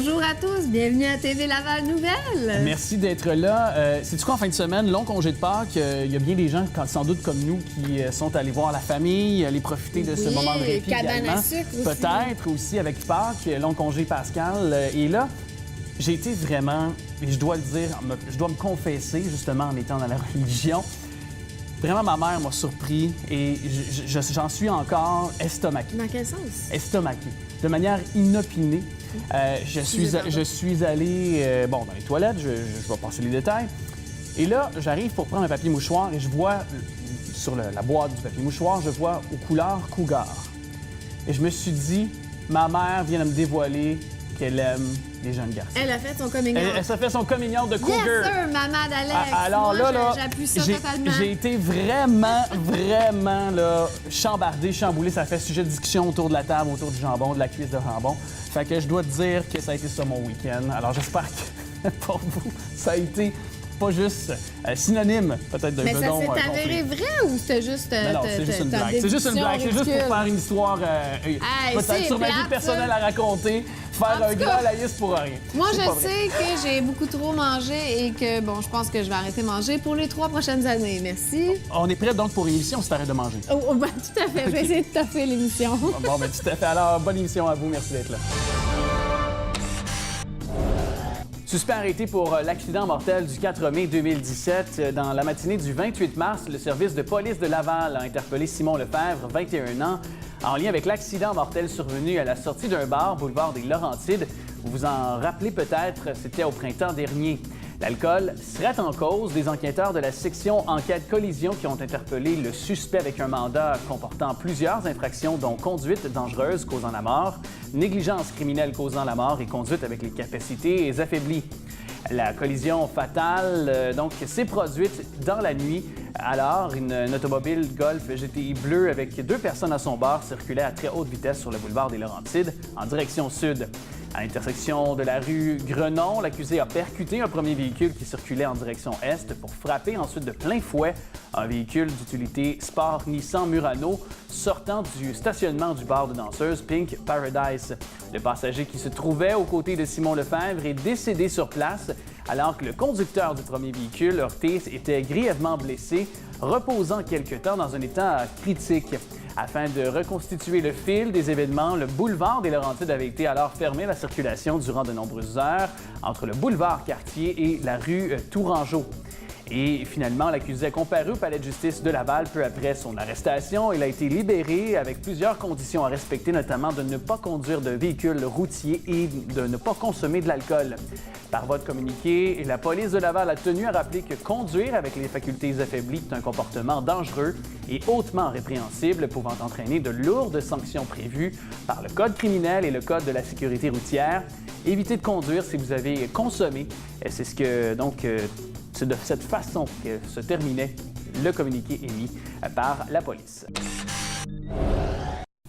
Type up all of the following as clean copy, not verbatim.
Bonjour à tous, bienvenue à TV Laval Nouvelles. Merci d'être là. C'est-tu quoi, en fin de semaine, long congé de Pâques, il y a bien des gens, sans doute comme nous, qui sont allés voir la famille, aller profiter de ce moment de répit cabane également. à sucre aussi. Peut-être aussi avec Pâques, long congé pascal. Et là, j'ai été vraiment, et je dois le dire, je dois me confesser justement en étant dans la religion. Vraiment, ma mère m'a surpris et j'en suis encore estomaqué. Dans quel sens? Estomaqué. De manière inopinée. Je suis allé dans les toilettes, je vais passer les détails. Et là, j'arrive pour prendre un papier mouchoir et je vois sur la boîte du papier mouchoir, je vois aux couleurs Cougar. Et je me suis dit, ma mère vient de me dévoiler qu'elle aime les jeunes garçons. Elle a fait son coming out. Elle s'est fait son coming out de Cougar. Yes sir, maman d'Alex. Alors moi, là, j'appuie ça totalement. j'ai été vraiment là, chambardé, chamboulé. Ça fait sujet de discussion autour de la table, autour du jambon, de la cuisse de jambon. Fait que je dois te dire que ça a été ça mon week-end. Alors j'espère que pour vous, ça a été pas juste synonyme, peut-être, d'un Mais bedon. ça s'est avéré vrai ou c'était juste... Non, c'est juste une blague. C'est juste une blague. C'est juste pour faire une histoire, peut-être sur ma vie personnelle à raconter, faire un grand laïs pour rien. Moi, je sais que j'ai beaucoup trop mangé et que, bon, je pense que je vais arrêter de manger pour les 3 prochaines années. Merci. On est prêt donc pour une émission si t'arrêtes de manger. Oh, ben, tout à fait. Je vais essayer de toffer l'émission. Bon, ben tout à fait. Alors, bonne émission à vous. Merci d'être là. Suspect arrêté pour l'accident mortel du 4 mai 2017. Dans la matinée du 28 mars, le service de police de Laval a interpellé Simon Lefebvre, 21 ans, en lien avec l'accident mortel survenu à la sortie d'un bar, boulevard des Laurentides. Vous vous en rappelez peut-être, c'était au printemps dernier. L'alcool serait en cause. Des enquêteurs de la section enquête collision qui ont interpellé le suspect avec un mandat comportant plusieurs infractions, dont conduite dangereuse causant la mort, négligence criminelle causant la mort et conduite avec les capacités affaiblies. La collision fatale s'est produite dans la nuit. Alors, une automobile Golf GTI bleu avec 2 personnes à son bord circulait à très haute vitesse sur le boulevard des Laurentides en direction sud. À l'intersection de la rue Grenon, l'accusé a percuté un premier véhicule qui circulait en direction est pour frapper ensuite de plein fouet un véhicule d'utilité sport Nissan Murano sortant du stationnement du bar de danseuse Pink Paradise. Le passager qui se trouvait aux côtés de Simon Lefebvre est décédé sur place alors que le conducteur du premier véhicule, Ortiz, était grièvement blessé, reposant quelque temps dans un état critique. Afin de reconstituer le fil des événements, le boulevard des Laurentides avait été alors fermé à la circulation durant de nombreuses heures entre le boulevard Cartier et la rue Tourangeau. Et finalement, l'accusé a comparu au palais de justice de Laval peu après son arrestation. Il a été libéré avec plusieurs conditions à respecter, notamment de ne pas conduire de véhicule routier et de ne pas consommer de l'alcool. Par vote communiqué, la police de Laval a tenu à rappeler que conduire avec les facultés affaiblies est un comportement dangereux et hautement répréhensible, pouvant entraîner de lourdes sanctions prévues par le Code criminel et le Code de la sécurité routière. Évitez de conduire si vous avez consommé. C'est ce que, c'est de cette façon que se terminait le communiqué émis par la police.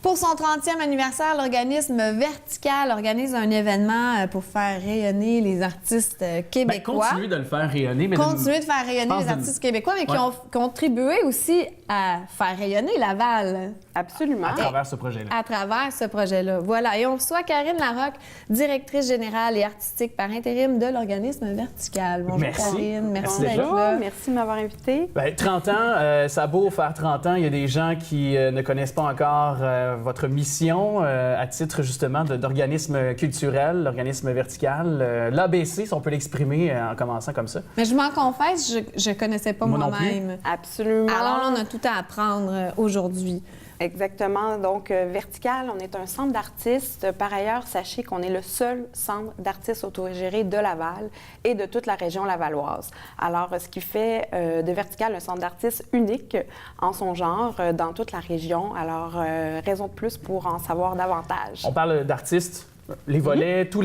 Pour son 30e anniversaire, l'organisme Vertical organise un événement pour faire rayonner les artistes québécois. Continuer de le faire rayonner. Mais continuer de faire rayonner les artistes québécois, mais qui ont contribué aussi à faire rayonner Laval. Absolument. À travers ce projet-là. À travers ce projet-là. Voilà. Et on reçoit Karine Larocque, directrice générale et artistique par intérim de l'organisme Vertical. Bonjour Merci. Karine. Merci d'être d'être là. Merci de m'avoir invitée. 30 ans, ça a beau faire 30 ans. Il y a des gens qui ne connaissent pas encore votre mission à titre justement d'organisme culturel, l'organisme Vertical, l'ABC, si on peut l'exprimer en commençant comme ça. Mais je m'en confesse, je connaissais pas moi-même. Absolument. Alors là, on a tout à apprendre aujourd'hui. Exactement. Donc, Vertical, on est un centre d'artistes. Par ailleurs, sachez qu'on est le seul centre d'artistes autogéré de Laval et de toute la région lavalloise. Alors, ce qui fait de Vertical un centre d'artistes unique en son genre dans toute la région. Alors, raison de plus pour en savoir davantage. On parle d'artistes. Les volets, tous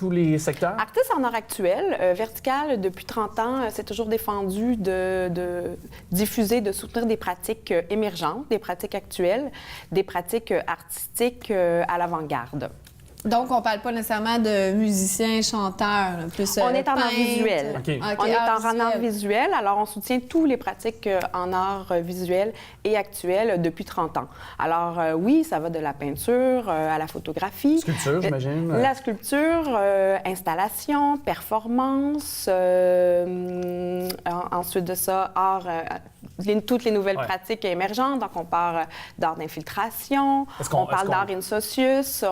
les secteurs? Artistes en art actuel, Vertical, depuis 30 ans, c'est toujours défendu de diffuser, de soutenir des pratiques émergentes, des pratiques actuelles, des pratiques artistiques à l'avant-garde. Donc, on parle pas nécessairement de musiciens, chanteurs, là, plus On est en art peintres. visuel. OK. On est en art visuel, alors on soutient tous les pratiques en art visuel et actuel depuis 30 ans. Alors oui, ça va de la peinture à la photographie. Sculpture, j'imagine. La sculpture, installation, performance, ensuite de ça, art, toutes les nouvelles pratiques émergentes. Donc on parle d'art d'infiltration, on parle d'art in socius,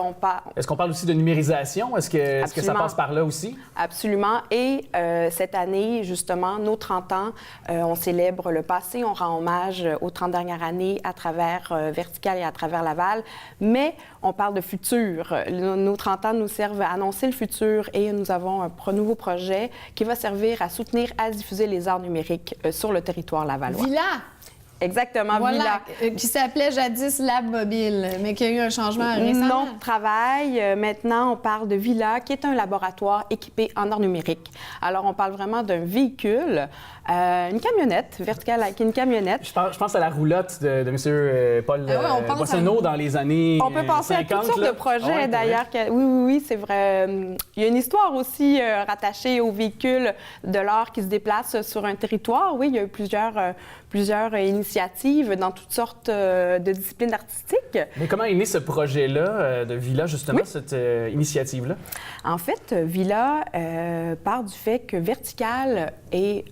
Est-ce qu'on parle aussi de numérisation? Est-ce que ça passe par là aussi? Absolument. Et cette année, justement, nos 30 ans, on célèbre le passé, on rend hommage aux 30 dernières années à travers Vertical et à travers Laval, mais on parle de futur. Nos 30 ans nous servent à annoncer le futur et nous avons un nouveau projet qui va servir à soutenir, à diffuser les arts numériques sur le territoire lavallois. Villa! Exactement, Voilà, Villa. qui s'appelait jadis Lab Mobile, mais qui a eu un changement récemment. Nom de travail, maintenant, on parle de Villa, qui est un laboratoire équipé en art numérique. Alors, on parle vraiment d'un véhicule, une camionnette, Vertical avec une camionnette. Je pense à la roulotte de M. Paul Boissonneau dans les années 50. On peut penser à toutes sortes de projets, d'ailleurs. Oui, c'est vrai. Il y a une histoire aussi rattachée au véhicule de l'art qui se déplace sur un territoire. Oui, il y a eu plusieurs initiatives dans toutes sortes de disciplines artistiques. Mais comment est né ce projet-là de Villa, justement, cette initiative-là? En fait, Villa part du fait que Vertical est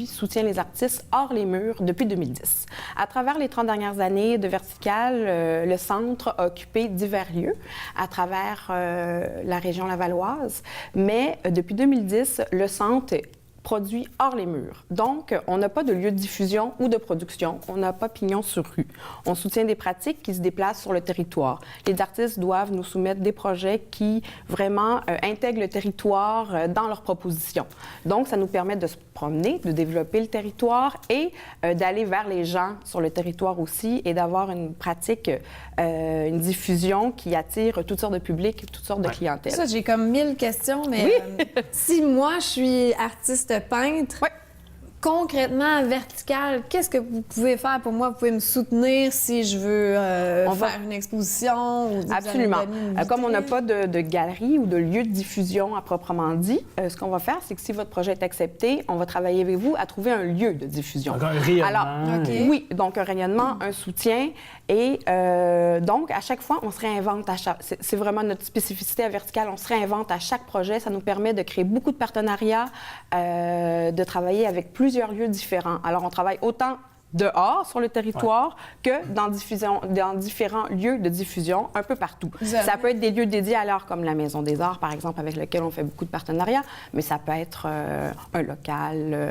soutient les artistes hors les murs depuis 2010. À travers les 30 dernières années de Vertical, le centre a occupé divers lieux à travers la région lavalloise, mais depuis 2010, le centre produit hors les murs. Donc, on n'a pas de lieu de diffusion ou de production. On n'a pas pignon sur rue. On soutient des pratiques qui se déplacent sur le territoire. Les artistes doivent nous soumettre des projets qui vraiment intègrent le territoire dans leurs propositions. Donc, ça nous permet de se promener, de développer le territoire et d'aller vers les gens sur le territoire aussi et d'avoir une pratique, une diffusion qui attire toutes sortes de publics, toutes sortes de clientèles. Ça, j'ai comme 1000 questions, mais si moi, je suis artiste peintre, concrètement, Vertical, qu'est-ce que vous pouvez faire pour moi? Vous pouvez me soutenir si je veux faire une exposition? Ou Absolument. Comme on n'a pas de galerie ou de lieu de diffusion à proprement dit, ce qu'on va faire, c'est que si votre projet est accepté, on va travailler avec vous à trouver un lieu de diffusion. Donc, un rayonnement. Alors, oui, donc un rayonnement, un soutien. Et donc, à chaque fois, on se réinvente. C'est vraiment notre spécificité à Vertical. On se réinvente à chaque projet. Ça nous permet de créer beaucoup de partenariats, de travailler avec plusieurs lieux différents. Alors, on travaille autant dehors, sur le territoire, que dans différents lieux de diffusion, un peu partout. Ça peut être des lieux dédiés à l'art, comme la Maison des Arts, par exemple, avec lequel on fait beaucoup de partenariats, mais ça peut être un local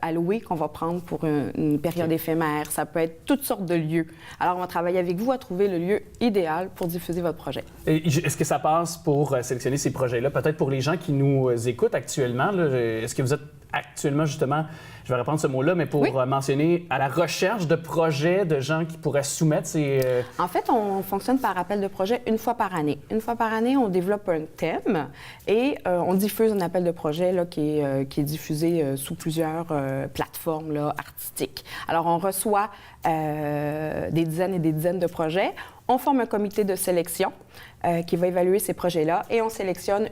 alloué qu'on va prendre pour une période éphémère. Ça peut être toutes sortes de lieux. Alors, on va travailler avec vous à trouver le lieu idéal pour diffuser votre projet. Est-ce que ça passe pour sélectionner ces projets-là? Peut-être pour les gens qui nous écoutent actuellement, est-ce que vous êtes actuellement, justement, je vais reprendre ce mot-là, mais pour mentionner à la recherche de projets de gens qui pourraient soumettre ces... En fait, on fonctionne par appel de projet une fois par année. Une fois par année, on développe un thème et on diffuse un appel de projet là, qui est diffusé sous plusieurs plateformes là, artistiques. Alors, on reçoit des dizaines et des dizaines de projets. On forme un comité de sélection qui va évaluer ces projets-là et on sélectionne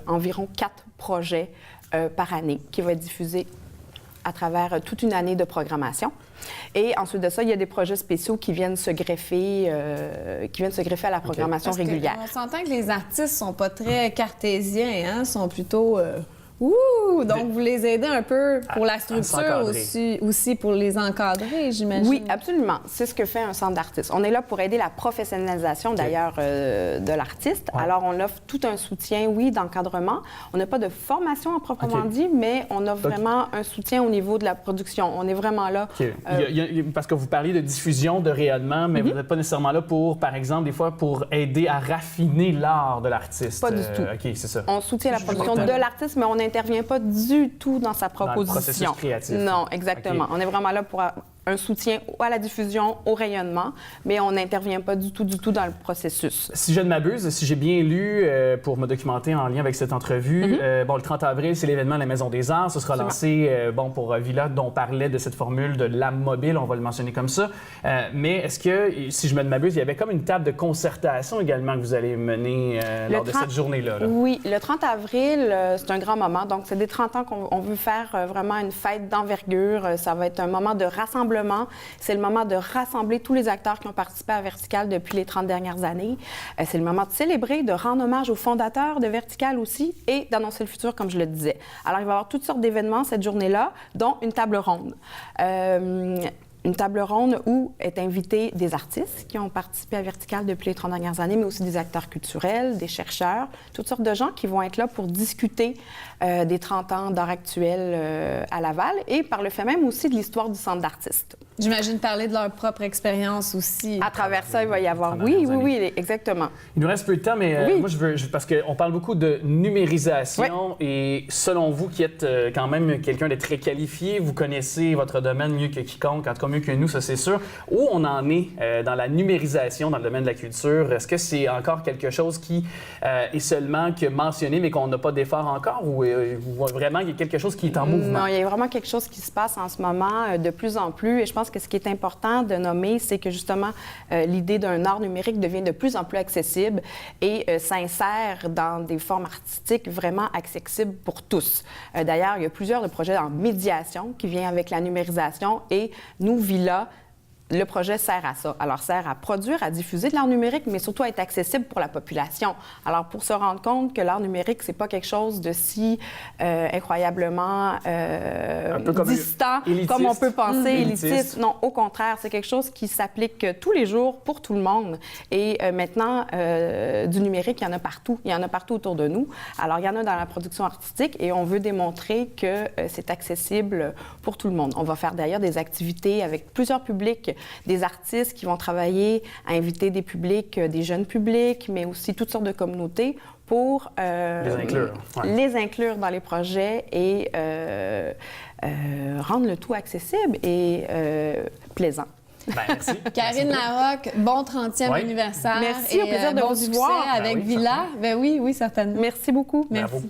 environ 4 projets par année qui va être diffusé à travers toute une année de programmation. Et ensuite de ça, il y a des projets spéciaux qui viennent se greffer, à la programmation régulière. On s'entend que les artistes sont pas très cartésiens, hein, sont plutôt... Donc, vous les aidez un peu pour la structure aussi pour les encadrer, j'imagine. Oui, absolument. C'est ce que fait un centre d'artistes. On est là pour aider la professionnalisation, d'ailleurs, de l'artiste. Ouais. Alors, on offre tout un soutien, d'encadrement. On n'a pas de formation à proprement dit, mais on offre vraiment un soutien au niveau de la production. On est vraiment là. Parce que vous parliez de diffusion, de rayonnement, mais vous n'êtes pas nécessairement là pour, par exemple, des fois, pour aider à raffiner l'art de l'artiste. Pas du tout. OK, c'est ça. On soutient la production de l'artiste, mais on n'intervient pas du tout dans sa proposition. Dans le processus créatif. Non, exactement. On est vraiment là pour un soutien à la diffusion, au rayonnement, mais on n'intervient pas du tout dans le processus. Si je ne m'abuse, si j'ai bien lu pour me documenter en lien avec cette entrevue, le 30 avril, c'est l'événement de la Maison des Arts. Ce sera lancé pour Villa, dont on parlait de cette formule de lame mobile, on va le mentionner comme ça. Mais est-ce que, si je ne m'abuse, il y avait comme une table de concertation également que vous allez mener lors de cette journée-là? Là? Oui, le 30 avril, c'est un grand moment. Donc, c'est des 30 ans qu'on veut faire vraiment une fête d'envergure. Ça va être un moment de rassemblement. C'est le moment de rassembler tous les acteurs qui ont participé à Vertical depuis les 30 dernières années. C'est le moment de célébrer, de rendre hommage aux fondateurs de Vertical aussi et d'annoncer le futur, comme je le disais. Alors, il va y avoir toutes sortes d'événements cette journée-là, dont une table ronde. Une table ronde où est invité des artistes qui ont participé à Vertical depuis les 30 dernières années, mais aussi des acteurs culturels, des chercheurs, toutes sortes de gens qui vont être là pour discuter des 30 ans d'art actuel à Laval et par le fait même aussi de l'histoire du centre d'artistes. J'imagine parler de leur propre expérience aussi. À travers ça, il va y avoir... Oui, exactement. Il nous reste peu de temps, mais moi, parce qu'on parle beaucoup de numérisation et selon vous, qui êtes quand même quelqu'un de très qualifié, vous connaissez votre domaine mieux que quiconque, en tout cas mieux que nous, ça c'est sûr. Où on en est dans la numérisation dans le domaine de la culture? Est-ce que c'est encore quelque chose qui est seulement que mentionné, mais qu'on n'a pas d'effort encore? Ou vraiment, il y a quelque chose qui est en mouvement? Non, il y a vraiment quelque chose qui se passe en ce moment de plus en plus. Et je pense que ce qui est important de nommer, c'est que justement, l'idée d'un art numérique devient de plus en plus accessible et s'insère dans des formes artistiques vraiment accessibles pour tous. D'ailleurs, il y a plusieurs projets en médiation qui viennent avec la numérisation et nous, Villa, le projet sert à ça. Alors, sert à produire, à diffuser de l'art numérique, mais surtout à être accessible pour la population. Alors, pour se rendre compte que l'art numérique, c'est pas quelque chose de si incroyablement distant, comme on peut penser, élitiste. Non, au contraire, c'est quelque chose qui s'applique tous les jours pour tout le monde. Et maintenant, du numérique, il y en a partout. Il y en a partout autour de nous. Alors, il y en a dans la production artistique et on veut démontrer que c'est accessible pour tout le monde. On va faire d'ailleurs des activités avec plusieurs publics, des artistes qui vont travailler à inviter des publics, des jeunes publics, mais aussi toutes sortes de communautés pour les inclure dans les projets et rendre le tout accessible et plaisant. Merci. Karine Larocque, bon 30e anniversaire. Merci, au plaisir de bon vous succès voir. avec Villa. Oui, certainement. Merci beaucoup. Merci. Bravo.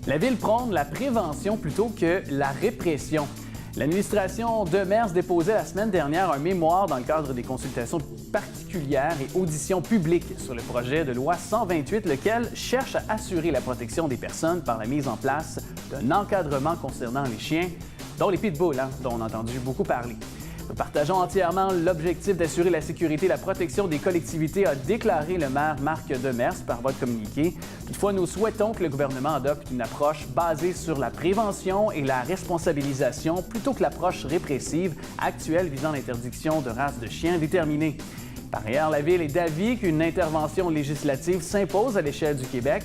La Ville prône la prévention plutôt que la répression. L'administration Demers déposait la semaine dernière un mémoire dans le cadre des consultations particulières et auditions publiques sur le projet de loi 128, lequel cherche à assurer la protection des personnes par la mise en place d'un encadrement concernant les chiens, dont les pitbulls, dont on a entendu beaucoup parler. Nous partageons entièrement l'objectif d'assurer la sécurité et la protection des collectivités, a déclaré le maire Marc Demers par voie de communiqué. Toutefois, nous souhaitons que le gouvernement adopte une approche basée sur la prévention et la responsabilisation plutôt que l'approche répressive actuelle visant l'interdiction de races de chiens déterminées. Par ailleurs, la Ville est d'avis qu'une intervention législative s'impose à l'échelle du Québec.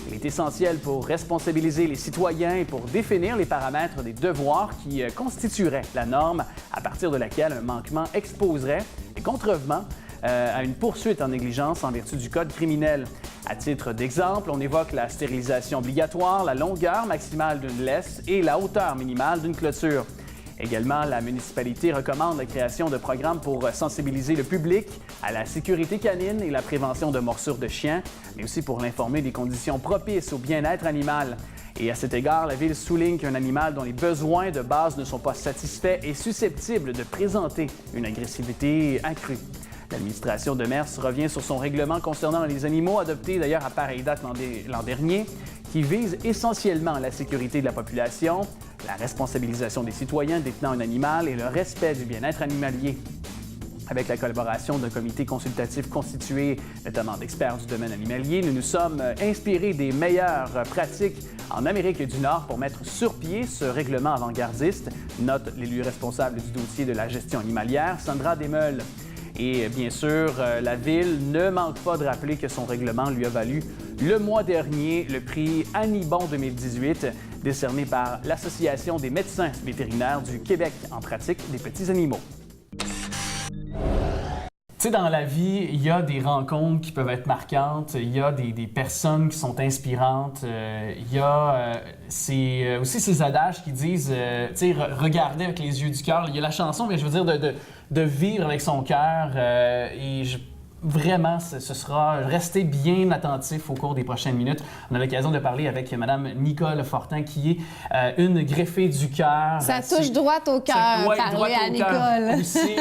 Il est essentiel pour responsabiliser les citoyens et pour définir les paramètres des devoirs qui constitueraient la norme à partir de laquelle un manquement exposerait les contrevents à une poursuite en négligence en vertu du Code criminel. À titre d'exemple, on évoque la stérilisation obligatoire, la longueur maximale d'une laisse et la hauteur minimale d'une clôture. Également, la municipalité recommande la création de programmes pour sensibiliser le public à la sécurité canine et la prévention de morsures de chiens, mais aussi pour l'informer des conditions propices au bien-être animal. Et à cet égard, la Ville souligne qu'un animal dont les besoins de base ne sont pas satisfaits est susceptible de présenter une agressivité accrue. L'administration Demers revient sur son règlement concernant les animaux, adopté d'ailleurs à pareille date l'an dernier, qui vise essentiellement la sécurité de la population, la responsabilisation des citoyens détenant un animal et le respect du bien-être animalier. Avec la collaboration d'un comité consultatif constitué notamment d'experts du domaine animalier, nous nous sommes inspirés des meilleures pratiques en Amérique du Nord pour mettre sur pied ce règlement avant-gardiste, note l'élu responsable du dossier de la gestion animalière, Sandra Desmeules. Et bien sûr, la Ville ne manque pas de rappeler que son règlement lui a valu le mois dernier le prix Annie Bon 2018, décerné par l'Association des médecins vétérinaires du Québec en pratique des petits animaux. sais, dans la vie, il y a des rencontres qui peuvent être marquantes, il y a des personnes qui sont inspirantes, il y a aussi ces adages qui disent, tu sais, regarder avec les yeux du cœur. Il y a la chanson, mais je veux dire de vivre avec son cœur. Vraiment, ce sera rester bien attentif au cours des prochaines minutes. On a l'occasion de parler avec Mme Nicole Fortin, qui est une greffée du cœur. Ça touche droit au cœur, parler à Nicole. Aussi.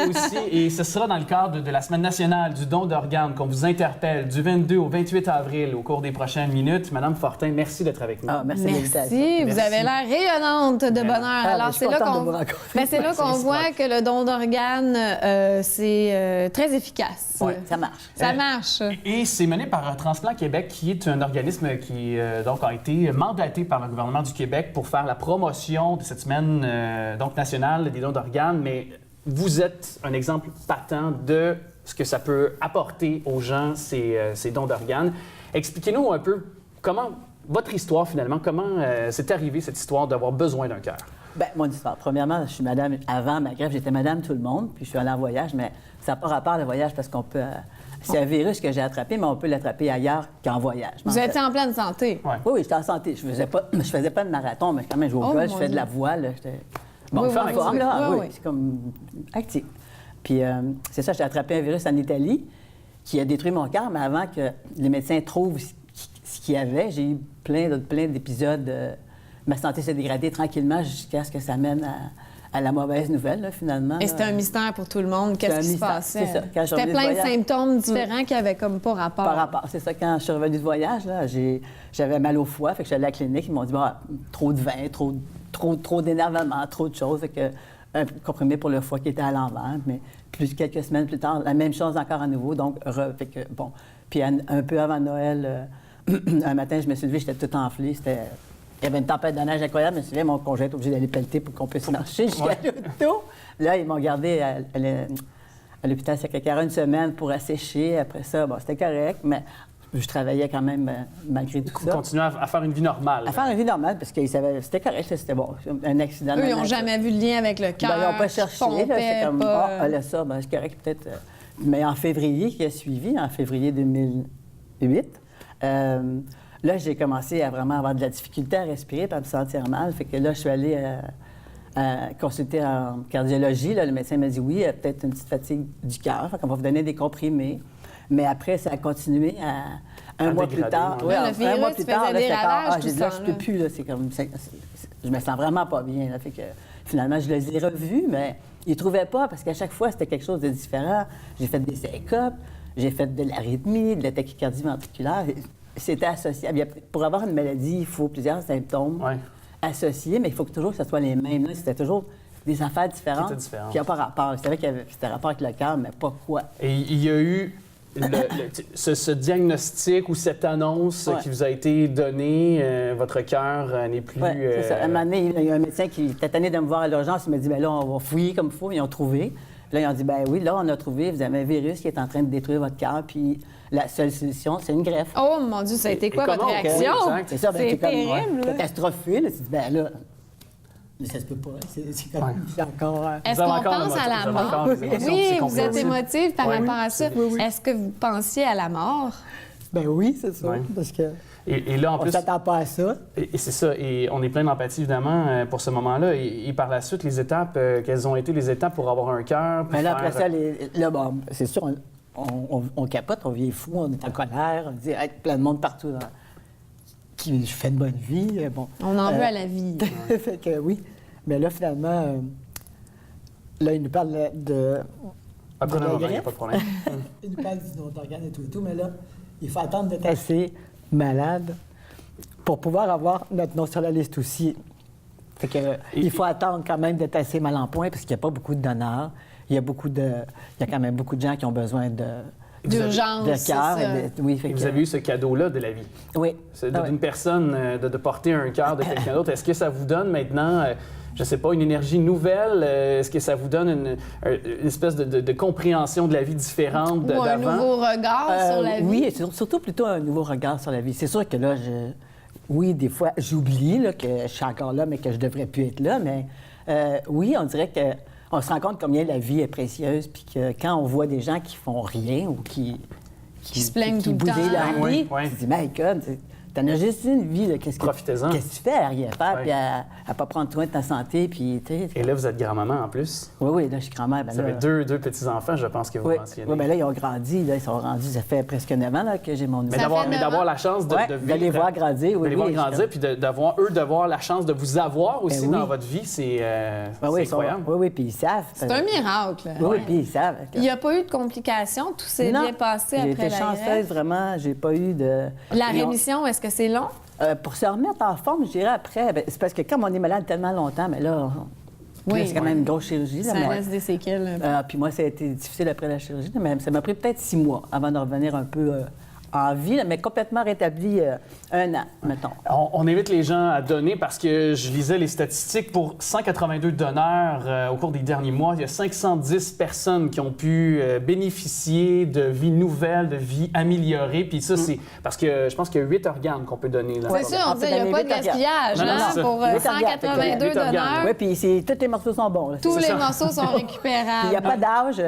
Et ce sera dans le cadre de la Semaine nationale du don d'organes qu'on vous interpelle du 22 au 28 avril au cours des prochaines minutes. Mme Fortin, merci d'être avec nous. Ah, merci. Merci. Vous avez l'air rayonnante de bonheur. Alors, c'est là qu'on voit que le don d'organes, c'est très efficace. Oui, ça marche. Ça marche. Et c'est mené par Transplant Québec, qui est un organisme qui donc a été mandaté par le gouvernement du Québec pour faire la promotion de cette semaine nationale des dons d'organes. Mais vous êtes un exemple patent de ce que ça peut apporter aux gens, ces dons d'organes. Expliquez-nous un peu comment votre histoire, finalement, comment c'est arrivé cette histoire d'avoir besoin d'un cœur. Bien, mon histoire. Premièrement, je suis madame, avant ma greffe, j'étais madame tout le monde, puis je suis allée en voyage, mais ça n'a pas rapport le voyage parce qu'on peut. C'est un virus que j'ai attrapé, mais on peut l'attraper ailleurs qu'en voyage. Vous étiez en pleine santé. Ouais. Oui, j'étais en santé. Je faisais pas de marathon, mais quand même, je jouais au golf, je fais de la voile. Bon, oui, en forme, là. Oui, Oui, c'est comme actif. Puis c'est ça, j'ai attrapé un virus en Italie qui a détruit mon cœur, mais avant que les médecins trouvent ce qu'il y avait, j'ai eu plein d'épisodes. Ma santé s'est dégradée tranquillement jusqu'à ce que ça mène à la mauvaise nouvelle, là, finalement. Et c'était un mystère pour tout le monde. Qu'est-ce qui se passait? C'est ça. C'était plein de symptômes différents qui n'avaient comme pas rapport. Par rapport. C'est ça. Quand je suis revenue de voyage, là, j'avais mal au foie. Fait que je suis allée à la clinique. Ils m'ont dit trop de vin, trop d'énervement, trop de choses. Fait que un comprimé pour le foie qui était à l'envers. Mais quelques semaines plus tard, la même chose encore à nouveau. Donc, fait que, bon. Puis un peu avant Noël, un matin, je me suis levée, j'étais toute enflée. Il y avait une tempête de neige incroyable. Je me souviens, mon conjoint était obligé d'aller pelleter pour qu'on puisse marcher jusqu'à l'auto. Là, ils m'ont gardé à l'hôpital Sacré-Cœur une semaine pour assécher. Après ça, bon, c'était correct, mais je travaillais quand même malgré tout ça. Continuer à faire une vie normale. À faire une vie normale, parce qu'ils savaient c'était correct, c'était bon. Un accident. Eux, ils n'ont jamais vu le lien avec le cœur. Ben, ils n'ont pas cherché. C'est comme, là, ça, ben, c'est correct, peut-être. Mais en février qui a suivi, en février 2008, là, j'ai commencé à vraiment avoir de la difficulté à respirer, à me sentir mal. Fait que là, je suis allée consulter en cardiologie. Là, le médecin m'a dit oui, il y a peut-être une petite fatigue du cœur. Fait qu'on va vous donner des comprimés. Mais après, ça a continué un mois plus tard. Oui, le virus un mois plus tard, faisait des ravages tout là, je peux plus. Là, je me sens vraiment pas bien. Là, fait que finalement, je les ai revus, mais ils ne trouvaient pas parce qu'à chaque fois, c'était quelque chose de différent. J'ai fait des syncopes, j'ai fait de l'arythmie, de la tachycardie ventriculaire. C'était associé. Pour avoir une maladie, il faut plusieurs symptômes associés, mais il faut toujours que ce soit les mêmes. Là, c'était toujours des affaires différentes qui n'ont pas rapport. C'est vrai qu'il y avait c'était rapport avec le cœur, mais pas quoi. Et il y a eu ce diagnostic ou cette annonce qui vous a été donnée, votre cœur n'est plus... Oui, c'est ça. À un moment donné, il y a un médecin qui était tanné de me voir à l'urgence. Il m'a dit, bien là, on va fouiller comme il faut. Ils ont trouvé. Puis là, ils ont dit, ben oui, là, on a trouvé, vous avez un virus qui est en train de détruire votre cœur, puis la seule solution, c'est une greffe. Oh mon Dieu, ça a été quoi votre réaction? C'est ça, ben, c'est terrible. Catastrophé, là. Tu dis, ben là, mais ça se peut pas. C'est comme, c'est encore... Est-ce qu'on pense à la mort? Oui, vous êtes émotive par rapport à ça. Oui. Est-ce que vous pensiez à la mort? Ben oui, c'est ça, parce que... Et là, en plus, on ne s'attend pas à ça. Et c'est ça. Et on est plein d'empathie, évidemment, pour ce moment-là. Et par la suite, les étapes, quelles ont été les étapes pour avoir un cœur? Mais là, après ça, là, bon, c'est sûr, on capote, on vient fou, on est en colère, on dit hey, plein de monde partout qui fait de bonne vie. Bon, on en veut à la vie. Fait que oui. Mais là, finalement, là, il nous parle de... Après, non, il n'y a pas de problème. Il nous parle du don d'organes et tout, mais là, il faut attendre d'être assez malade pour pouvoir avoir notre nom sur la liste aussi. Fait que, il faut attendre quand même d'être assez mal en point parce qu'il n'y a pas beaucoup de donneurs. Il y a quand même beaucoup de gens qui ont besoin d'urgence, de cœur. Oui, vous avez eu ce cadeau-là de la vie. Oui. D'une personne, de porter un cœur de quelqu'un d'autre. Est-ce que ça vous donne maintenant, je ne sais pas, une énergie nouvelle? Est-ce que ça vous donne une espèce de compréhension de la vie différente d'avant? Ou un nouveau regard sur la vie? Oui, surtout plutôt un nouveau regard sur la vie. C'est sûr que là, oui, des fois, j'oublie là, que je suis encore là, mais que je devrais plus être là. Mais oui, on dirait que on se rend compte combien la vie est précieuse, puis que quand on voit des gens qui font rien ou qui se plaignent tout le temps. boudent leur vie, Oui. tu te dis, my God, t'en as juste une vie, là, Profitez-en. Qu'est-ce que tu fais à rien faire, Ouais. puis à pas prendre soin de ta santé, puis tu sais. Et là, vous êtes grand-maman en plus. Oui, là, je suis grand-mère. Ben Vous avez deux petits-enfants, je pense que vous Oui, mentionnez. oui, ben là, ils ont grandi, là, ils sont rendus, ça fait presque 9 ans là, que j'ai mon Mais Ça nouveau. fait 9 d'avoir ans. la chance de Ouais, vivre... d'aller voir grandir, oui, D'aller voir oui, grandir, je- puis d'avoir la chance de vous avoir aussi Ben oui. dans votre vie, c'est Ben oui, ils sont- incroyable. oui, puis ils savent. C'est un miracle. Oui, oui, puis ils savent. Il n'y a pas eu de complications, tout s'est Non, bien passé j'ai après été la chanceuse, greffe. vraiment. J'ai pas eu de... La Ils ont- rémission, est-ce que c'est long? pour se remettre en forme, je dirais après, ben, c'est parce que comme on est malade tellement longtemps, mais là, Oui. là, c'est quand même une grosse chirurgie. Là, Ça mais- laisse des séquelles. puis moi, ça a été difficile après la chirurgie, là, mais ça m'a pris peut-être 6 mois avant de revenir un peu en vie, là, mais complètement rétabli 1 an, mettons. On invite les gens à donner parce que je lisais les statistiques. Pour 182 donneurs au cours des derniers mois, il y a 510 personnes qui ont pu bénéficier de vie nouvelle, de vie améliorée. Puis ça, c'est parce que je pense qu'il y a 8 organes qu'on peut donner. Là. C'est ça, on dit qu'il n'y a pas de gaspillage Non, non, hein, c'est ça. pour 8 organes. 182 8 organes. donneurs. Oui, puis tous les morceaux sont bons. Là. Tous C'est les ça. morceaux sont Puis récupérables. il n'y a pas d'âge.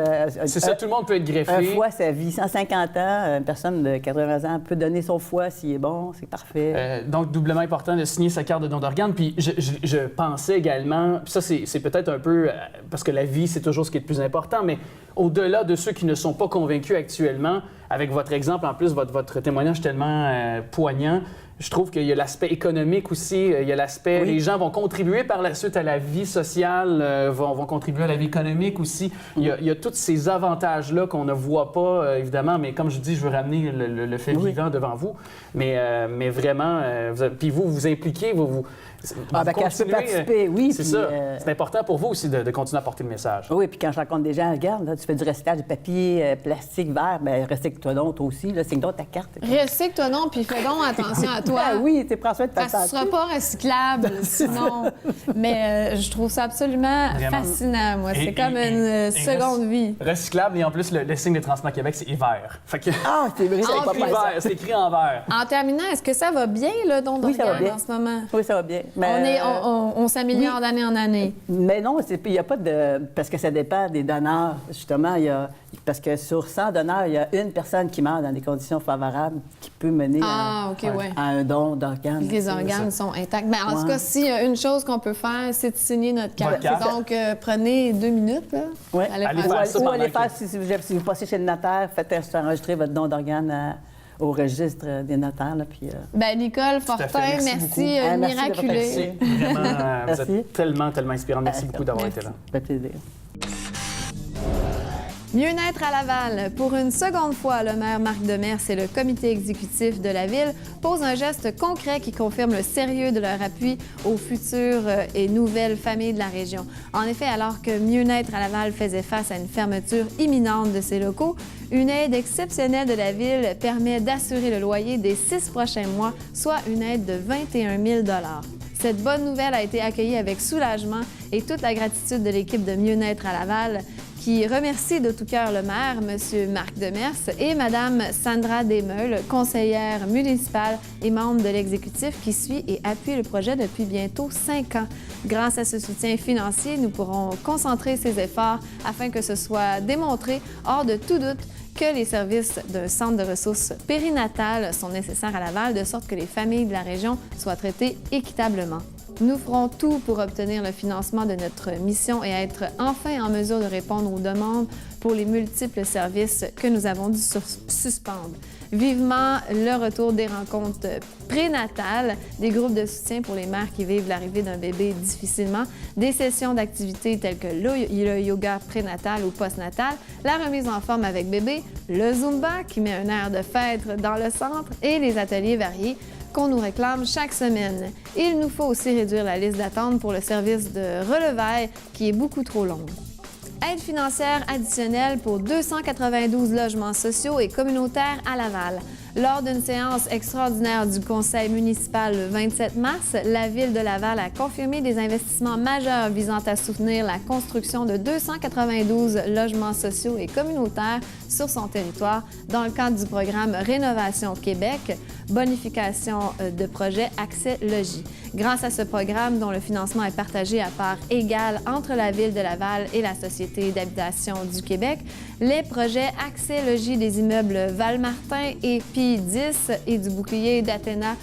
C'est ça, tout le monde peut être greffé. Un foie, ça vit 150 ans. Une personne de 80 ans peut donner son foie s'il est bon, c'est parfait. Donc, doublement important de signer sa carte de don d'organes. Puis, je pensais également, puis ça, c'est peut-être un peu, parce que la vie, c'est toujours ce qui est le plus important, mais au-delà de ceux qui ne sont pas convaincus actuellement, avec votre exemple, en plus, votre témoignage tellement poignant, je trouve qu'il y a l'aspect économique aussi, il y a l'aspect, Oui. les gens vont contribuer par la suite à la vie sociale, vont contribuer à la vie économique aussi. Il y a tous ces avantages-là qu'on ne voit pas, évidemment, mais comme je dis, je veux ramener le fait Oui. vivant devant vous. Mais vraiment, puis vous impliquez, vous Ah, ben, quand je peux continuez, participer, oui, C'est puis, ça. C'est important pour vous aussi de continuer à porter le message. Oui, puis quand je rencontre des gens, regarde, là, tu fais du recyclage de papier, plastique, verre, bien, recycle-toi donc, toi aussi, là, signe donc ta carte. Recycle-toi non, puis fais donc attention à toi. Ah oui, tu prends soin de ta Parce que tu ne santé. seras pas recyclable, sinon. Mais je trouve ça absolument Vraiment. fascinant, moi. Et- C'est comme et- une et seconde vie. Recyclable, et en plus, le signe de Transplant Québec, c'est hiver. Fait que Ah, c'est vrai, En c'est pas plus. mal ça. c'est écrit en vert. En terminant, est-ce que ça va bien, le don Oui, ça va d'organes bien. en ce moment? Oui, ça va bien. On s'améliore d'année en année. Mais non, il n'y a pas de... Parce que ça dépend des donneurs. Justement, parce que sur 100 donneurs, il y a une personne qui meurt dans des conditions favorables qui peut mener Ah, OK, ouais. à un don d'organes. Les organes sont intacts. Mais en tout Ouais. cas, s'il y a une chose qu'on peut faire, c'est de signer notre carte. Votre carte. Donc, prenez 2 minutes. Là. Oui. Allez Allez faire faire ça. ça Ou pendant allez que- faire, si vous passez chez le notaire, faites enregistrer votre don d'organes au registre des notaires. Là, puis, Ben, Nicole Fortin, fait. Merci beaucoup. merci, Ah, merci de votre miraculée. attention. Vraiment, vous Merci. êtes tellement inspirante. Merci beaucoup d'avoir été là. Ça fait plaisir. Mieux-être à Laval. Pour une seconde fois, le maire Marc Demers et le comité exécutif de la Ville posent un geste concret qui confirme le sérieux de leur appui aux futures et nouvelles familles de la région. En effet, alors que Mieux-être à Laval faisait face à une fermeture imminente de ses locaux, une aide exceptionnelle de la Ville permet d'assurer le loyer des 6 prochains mois, soit une aide de 21 000 $. Cette bonne nouvelle a été accueillie avec soulagement et toute la gratitude de l'équipe de Mieux-être à Laval, qui remercie de tout cœur le maire, M. Marc Demers, et Mme Sandra Desmeules, conseillère municipale et membre de l'exécutif qui suit et appuie le projet depuis bientôt 5 ans. Grâce à ce soutien financier, nous pourrons concentrer ces efforts afin que ce soit démontré hors de tout doute que les services d'un centre de ressources périnatales sont nécessaires à Laval, de sorte que les familles de la région soient traitées équitablement. Nous ferons tout pour obtenir le financement de notre mission et être enfin en mesure de répondre aux demandes pour les multiples services que nous avons dû suspendre. Vivement le retour des rencontres prénatales, des groupes de soutien pour les mères qui vivent l'arrivée d'un bébé difficilement, des sessions d'activités telles que le yoga prénatal ou postnatal, la remise en forme avec bébé, le Zumba qui met un air de fête dans le centre et les ateliers variés qu'on nous réclame chaque semaine. Il nous faut aussi réduire la liste d'attente pour le service de relevailles qui est beaucoup trop longue. Aide financière additionnelle pour 292 logements sociaux et communautaires à Laval. Lors d'une séance extraordinaire du conseil municipal le 27 mars, la Ville de Laval a confirmé des investissements majeurs visant à soutenir la construction de 292 logements sociaux et communautaires sur son territoire dans le cadre du programme Rénovation Québec. bonification de projets Accès Logis. Grâce à ce programme, dont le financement est partagé à part égale entre la Ville de Laval et la Société d'habitation du Québec, les projets Accès Logis des immeubles Val-Martin et Pi 10 et du bouclier d'Athéna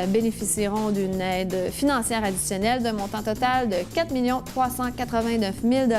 bénéficieront d'une aide financière additionnelle d'un montant total de 4 389 000 $.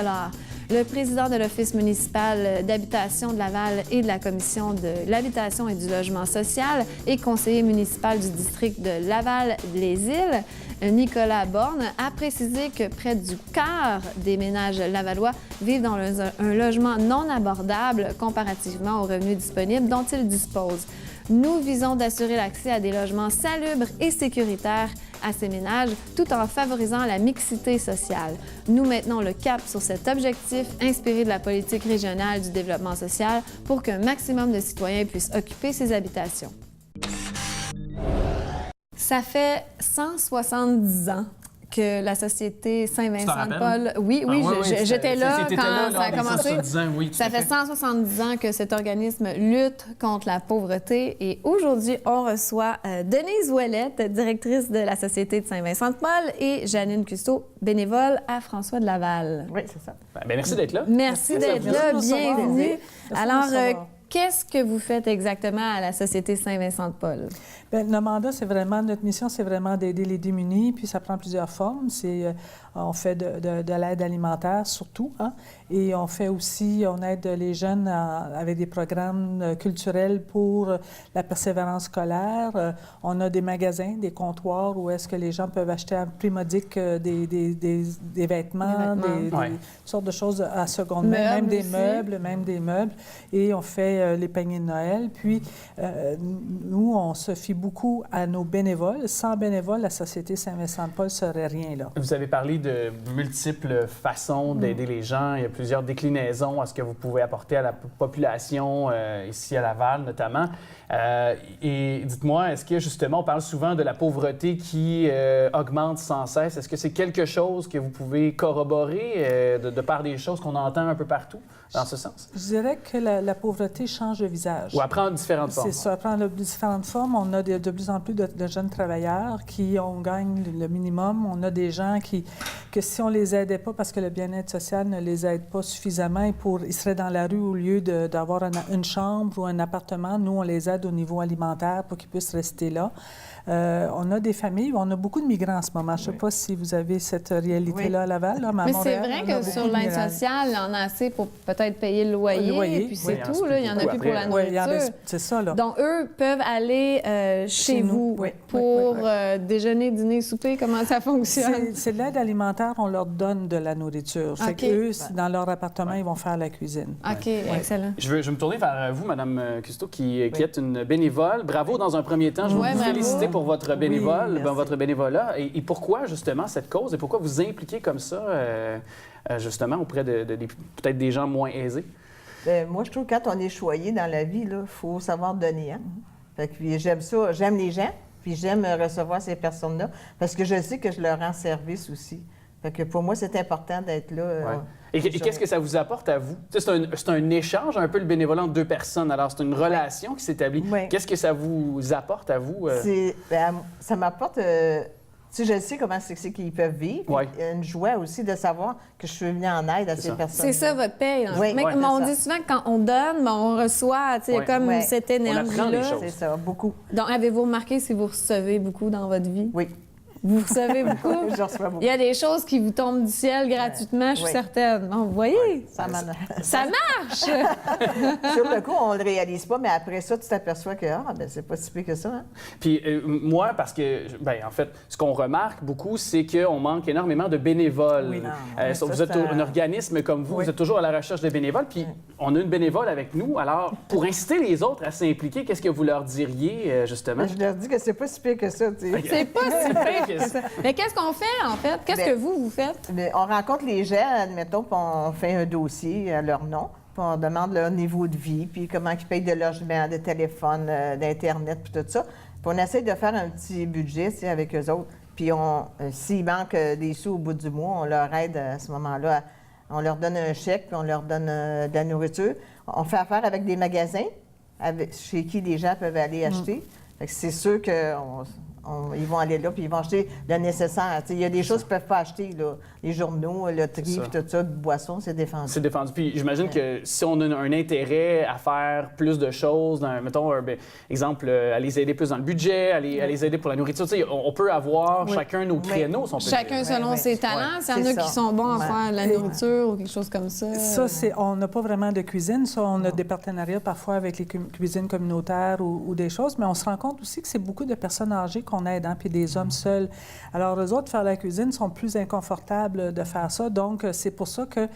Le président de l'Office municipal d'habitation de Laval et de la Commission de l'habitation et du logement social et conseiller municipal du district de Laval-les-Îles, Nicolas Borne, a précisé que près du quart des ménages lavallois vivent dans un logement non abordable comparativement aux revenus disponibles dont ils disposent. Nous visons d'assurer l'accès à des logements salubres et sécuritaires à ces ménages, tout en favorisant la mixité sociale. Nous maintenons le cap sur cet objectif inspiré de la politique régionale du développement social pour qu'un maximum de citoyens puissent occuper ces habitations. Ça fait 170 ans que la Société Saint-Vincent-de-Paul... Oui, j'étais là quand ça a commencé. Ça fait 170 ans que cet organisme lutte contre la pauvreté et aujourd'hui, on reçoit Denise Ouellette, directrice de la Société de Saint-Vincent-de-Paul et Janine Custeau, bénévole à François de Laval. Oui, c'est ça. Merci d'être là. Merci d'être là, bienvenue. Alors, qu'est-ce que vous faites exactement à la Société Saint-Vincent-de-Paul? Bien, le mandat, notre mission, c'est vraiment d'aider les démunis, puis ça prend plusieurs formes. On fait de l'aide alimentaire surtout, hein? Et on fait aussi, on aide les jeunes avec des programmes culturels pour la persévérance scolaire. On a des magasins, des comptoirs où est-ce que les gens peuvent acheter à un prix modique des vêtements, toutes sortes de choses à seconde main, même des meubles. Et on fait les paniers de Noël. Puis, nous, on se fie beaucoup à nos bénévoles. Sans bénévoles, la Société Saint-Vincent-de-Paul ne serait rien là. Vous avez parlé de multiples façons d'aider les gens. Il y a plusieurs déclinaisons à ce que vous pouvez apporter à la population, ici à Laval notamment. Et dites-moi, est-ce que justement, on parle souvent de la pauvreté qui augmente sans cesse. Est-ce que c'est quelque chose que vous pouvez corroborer de par des choses qu'on entend un peu partout dans ce sens? Je dirais que la pauvreté change de visage. Ou elle prend différentes formes. C'est ça, elle prend différentes formes. On a de plus en plus de jeunes travailleurs qui gagnent le minimum. On a des gens que si on les aidait pas parce que le bien-être social ne les aide pas suffisamment, ils seraient dans la rue au lieu d'avoir une chambre ou un appartement. Nous, on les aide au niveau alimentaire pour qu'ils puissent rester là. On a des familles, on a beaucoup de migrants en ce moment. Je ne sais pas si vous avez cette réalité-là à Laval. Là, mais c'est vrai que sur l'aide sociale, il y en a assez pour peut-être payer le loyer, et puis c'est tout. Là, il n'y en a plus pour la nourriture. C'est ça, là. Donc, eux peuvent aller chez vous pour déjeuner, dîner, souper. Comment ça fonctionne? C'est de l'aide alimentaire, on leur donne de la nourriture. Fait qu'eux, dans leur appartement, ils vont faire la cuisine. OK, excellent. Je vais me tourner vers vous, Mme Custeau, qui êtes une bénévole. Bravo dans un premier temps. Je veux vous féliciter pour votre votre bénévolat. Et pourquoi, justement, cette cause? Et pourquoi vous impliquez comme ça, justement, auprès de peut-être des gens moins aisés? Bien, moi, je trouve que quand on est choyé dans la vie, il faut savoir donner. Hein? Fait que, j'aime ça. J'aime les gens, puis j'aime recevoir ces personnes-là, parce que je sais que je leur rends service aussi. Fait que pour moi, c'est important d'être là. Et qu'est-ce que ça vous apporte à vous? C'est un échange, un peu le bénévolat entre deux personnes. Alors, c'est une relation qui s'établit. Qu'est-ce que ça vous apporte à vous? Ça m'apporte... je sais comment c'est qu'ils peuvent vivre. Il y a une joie aussi de savoir que je suis venue en aide à ces personnes. C'est ça, votre paye. Mais on dit souvent que quand on donne, on reçoit, comme cette énergie-là. C'est ça, beaucoup. Donc, avez-vous remarqué si vous recevez beaucoup dans votre vie? Oui. Vous recevez beaucoup? Je reçois beaucoup. Il y a des choses qui vous tombent du ciel gratuitement, je suis certaine. Bon, vous voyez? Ça marche! Sur le coup, on ne le réalise pas, mais après ça, tu t'aperçois que c'est pas si pire que ça. Hein? Puis moi, parce que, en fait, ce qu'on remarque beaucoup, c'est qu'on manque énormément de bénévoles. Oui, vous êtes un organisme comme vous, vous êtes toujours à la recherche de bénévoles, puis on a une bénévole avec nous. Alors, pour inciter les autres à s'impliquer, qu'est-ce que vous leur diriez, justement? Je leur dis que c'est pas si pire que ça. C'est pas si pire que ça. Mais qu'est-ce qu'on fait, en fait? Qu'est-ce que vous faites? On rencontre les gens, admettons, puis on fait un dossier à leur nom, puis on demande leur niveau de vie, puis comment ils payent de logement, de téléphone, d'Internet, puis tout ça. Puis on essaie de faire un petit budget avec eux autres. Puis s'il manque des sous au bout du mois, on leur aide à ce moment-là. On leur donne un chèque, puis on leur donne de la nourriture. On fait affaire avec des magasins chez qui les gens peuvent aller acheter. Fait que c'est sûr qu'ils vont aller là, puis ils vont acheter le nécessaire. Il y a des choses qu'ils ne peuvent pas acheter, là. Les journaux, le tri, puis tout ça, de boissons, c'est défendu. C'est défendu. Puis j'imagine que si on a un intérêt à faire plus de choses, mettons, exemple, à les aider plus dans le budget, à les aider pour la nourriture, on peut avoir chacun nos créneaux, si on peut chacun dire. selon ses talents. S'il y en a qui sont bons à faire de la nourriture ou quelque chose comme ça. Ça, on n'a pas vraiment de cuisine. Ça, on a des partenariats parfois avec les cuisines communautaires ou des choses, mais on se rend compte aussi que c'est beaucoup de personnes âgées qu'on aide, puis des hommes seuls. Alors, eux autres, faire la cuisine, sont plus inconfortables de faire ça. Donc, c'est pour ça que,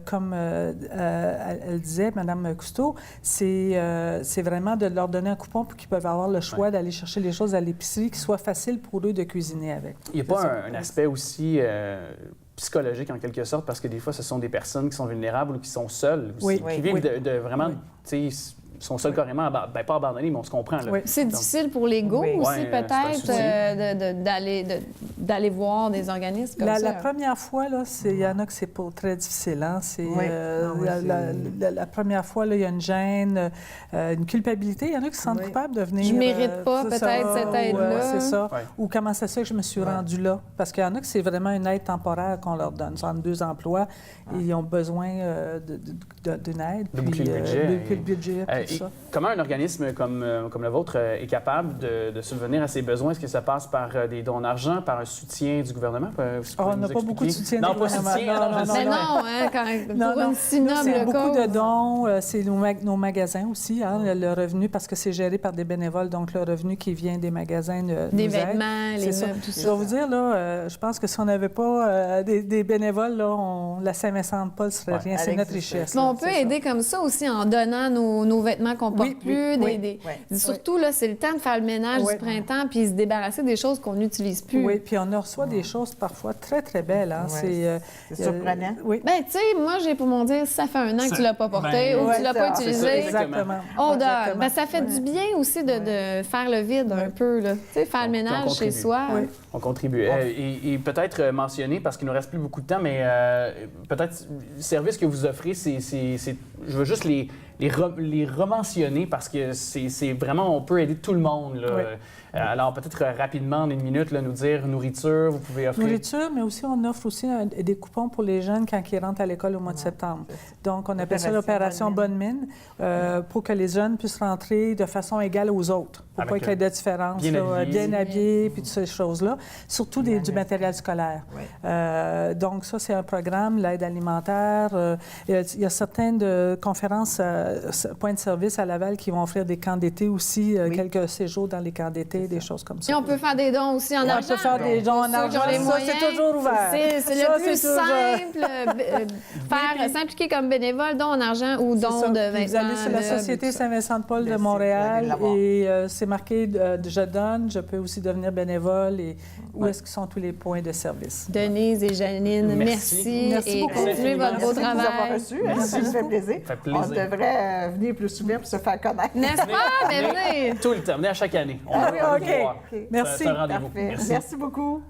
comme elle disait, Mme Cousteau, c'est vraiment de leur donner un coupon pour qu'ils peuvent avoir le choix d'aller chercher les choses à l'épicerie, qui soit facile pour eux de cuisiner avec. Il n'y a pas un aspect aussi psychologique, en quelque sorte, parce que des fois, ce sont des personnes qui sont vulnérables ou qui sont seules aussi, qui vivent de vraiment... sont seuls carrément, pas abandonnés, mais on se comprend. Là. C'est difficile pour l'ego aussi, peut-être, d'aller voir des organismes comme ça. La première fois, il y en a que c'est pas très difficile. Hein? La première fois, il y a une gêne, une culpabilité. Il y en a qui se sentent coupables de venir... Je mérite pas peut-être cette aide-là. C'est ça. Ou comment c'est ça que je me suis rendue là? Parce qu'il y en a que c'est vraiment une aide temporaire qu'on leur donne. Ils sont en 2 emplois et ils ont besoin d'une aide. De boucler le budget. Comment un organisme comme le vôtre est capable de subvenir à ses besoins? Est-ce que ça passe par des dons d'argent, par un soutien du gouvernement? On n'a pas beaucoup de soutien du gouvernement. Pour une si noble c'est beaucoup cause. de dons. C'est nos magasins aussi, le revenu, parce que c'est géré par des bénévoles, donc le revenu qui vient des magasins des vêtements, les meubles, tout ça. Je dois vous dire, je pense que si on n'avait pas des bénévoles, la Saint-Vincent-de-Paul serait rien. C'est notre richesse. Mais on peut aider comme ça aussi en donnant nos vêtements qu'on porte plus. Surtout, là, c'est le temps de faire le ménage du printemps puis se débarrasser des choses qu'on n'utilise plus. Oui, puis on reçoit des choses parfois très, très belles. Hein? C'est surprenant. Oui. Bien, tu sais, moi, j'ai pour mon dire, ça fait 1 an que tu ne l'as pas porté ou que tu ne l'as pas utilisé. Exactement. On donne. Ben, ça fait du bien aussi de faire le vide un peu, là. Tu sais, faire le ménage chez soi. Oui. On contribue. Et peut-être mentionner, parce qu'il ne nous reste plus beaucoup de temps, mais peut-être le service que vous offrez, je veux juste les rementionner parce que c'est vraiment, on peut aider tout le monde. Là. Oui. Alors, peut-être rapidement, en 1 minute, là, nous dire nourriture, vous pouvez offrir... Nourriture, mais aussi on offre aussi des coupons pour les jeunes quand ils rentrent à l'école au mois de septembre. Donc, on appelle ça l'opération Bonne Mine pour que les jeunes puissent rentrer de façon égale aux autres, pour pas qu'il y ait de différence. Bien habillés, puis toutes ces choses-là. Surtout du matériel scolaire. Oui. Donc, ça, c'est un programme, l'aide alimentaire. Il y a certaines conférences, points de service à Laval qui vont offrir des camps d'été aussi, quelques séjours dans les camps d'été, des choses comme ça. Et on peut faire des dons aussi en argent. On peut faire des dons en argent. Ça, c'est toujours ouvert. C'est le plus simple. S'impliquer comme bénévole, don en argent ou don de vêtements. Vous allez sur la Société Saint-Vincent-de-Paul de Montréal et c'est marqué « Je donne », je peux aussi devenir bénévole et où est-ce que sont tous les points de service. Denise et Janine, merci et continuez votre beau travail. Merci de nous avoir reçus. Ça nous fait plaisir. On devrait venir plus souvent pour se faire connaître. N'est-ce pas? Mais venez! Tout le temps, venez à chaque année. OK. Merci. C'est un rendez-vous. Merci beaucoup.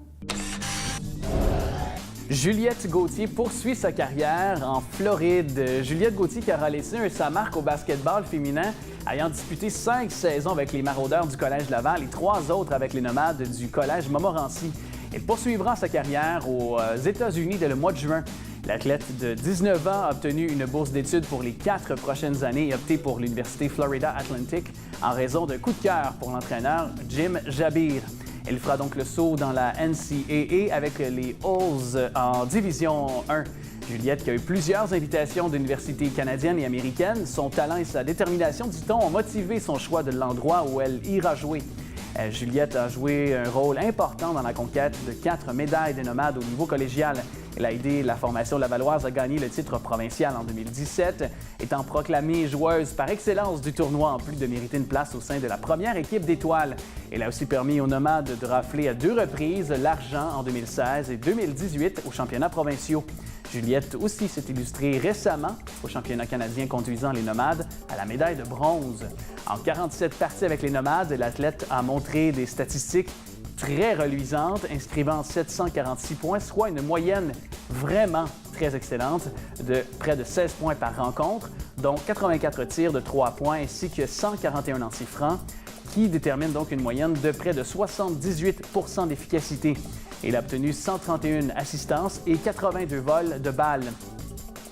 Juliette Gauthier poursuit sa carrière en Floride. Juliette Gauthier qui aura laissé sa marque au basketball féminin, ayant disputé 5 saisons avec les Maraudeurs du Collège Laval et 3 autres avec les Nomades du Collège Montmorency. Elle poursuivra sa carrière aux États-Unis dès le mois de juin. L'athlète de 19 ans a obtenu une bourse d'études pour les 4 prochaines années et opté pour l'Université Florida Atlantic en raison d'un coup de cœur pour l'entraîneur Jim Jabir. Elle fera donc le saut dans la NCAA avec les Hulls en Division 1. Juliette, qui a eu plusieurs invitations d'universités canadiennes et américaines, son talent et sa détermination, dit-on, ont motivé son choix de l'endroit où elle ira jouer. Juliette a joué un rôle important dans la conquête de 4 médailles des Nomades au niveau collégial. Elle a aidé la formation lavalloise à gagner le titre provincial en 2017, étant proclamée joueuse par excellence du tournoi en plus de mériter une place au sein de la première équipe d'étoiles. Elle a aussi permis aux Nomades de rafler à 2 reprises l'argent en 2016 et 2018 aux championnats provinciaux. Juliette aussi s'est illustrée récemment au championnat canadien conduisant les Nomades à la médaille de bronze. En 47 parties avec les Nomades, l'athlète a montré des statistiques très reluisantes, inscrivant 746 points, soit une moyenne vraiment très excellente de près de 16 points par rencontre, dont 84 tirs de 3 points ainsi que 141 lancers francs, qui détermine donc une moyenne de près de 78 d'efficacité. Il a obtenu 131 assistances et 82 vols de balles.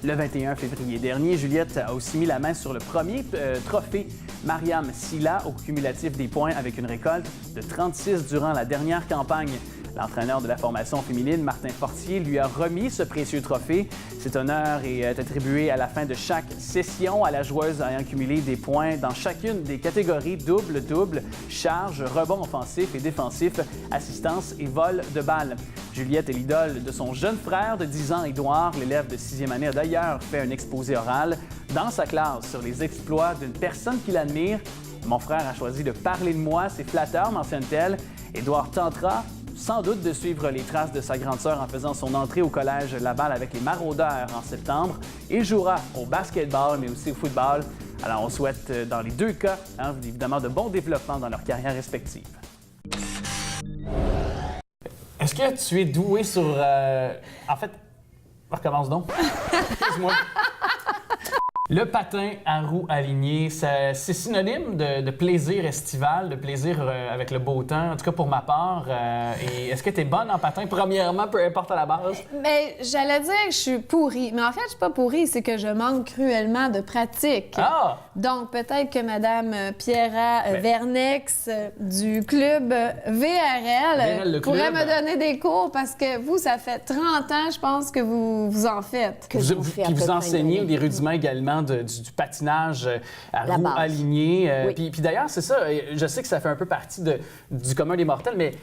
Le 21 février dernier, Juliette a aussi mis la main sur le premier trophée Mariam Silla au cumulatif des points avec une récolte de 36 durant la dernière campagne. L'entraîneur de la formation féminine, Martin Fortier, lui a remis ce précieux trophée. Cet honneur est attribué à la fin de chaque session à la joueuse ayant cumulé des points dans chacune des catégories double-double, charge, rebond offensif et défensif, assistance et vol de balle. Juliette est l'idole de son jeune frère de 10 ans, Édouard. L'élève de 6e année a d'ailleurs fait un exposé oral dans sa classe sur les exploits d'une personne qu'il admire. Mon frère a choisi de parler de moi, c'est flatteur, mentionne-t-elle. Édouard tentera sans doute de suivre les traces de sa grande sœur en faisant son entrée au collège Laval avec les Maraudeurs en septembre. Il jouera au basketball, mais aussi au football. Alors, on souhaite, dans les deux cas, évidemment, de bons développements dans leur carrière respective. Est-ce que tu es doué sur... En fait, recommence donc. Excuse-moi. Le patin à roues alignées, c'est synonyme de plaisir estival, de plaisir avec le beau temps, en tout cas pour ma part. Et est-ce que tu es bonne en patin, premièrement, peu importe à la base? Mais j'allais dire que je suis pourrie. Mais en fait, je suis pas pourrie, c'est que je manque cruellement de pratique. Ah! Donc, peut-être que Mme Pierra Vernex du club VRL pourrait me donner des cours parce que vous, ça fait 30 ans, je pense, que vous en faites. Qui vous enseignez des rudiments également du patinage à roues alignées. Puis d'ailleurs, c'est ça, je sais que ça fait un peu partie du commun des mortels, mais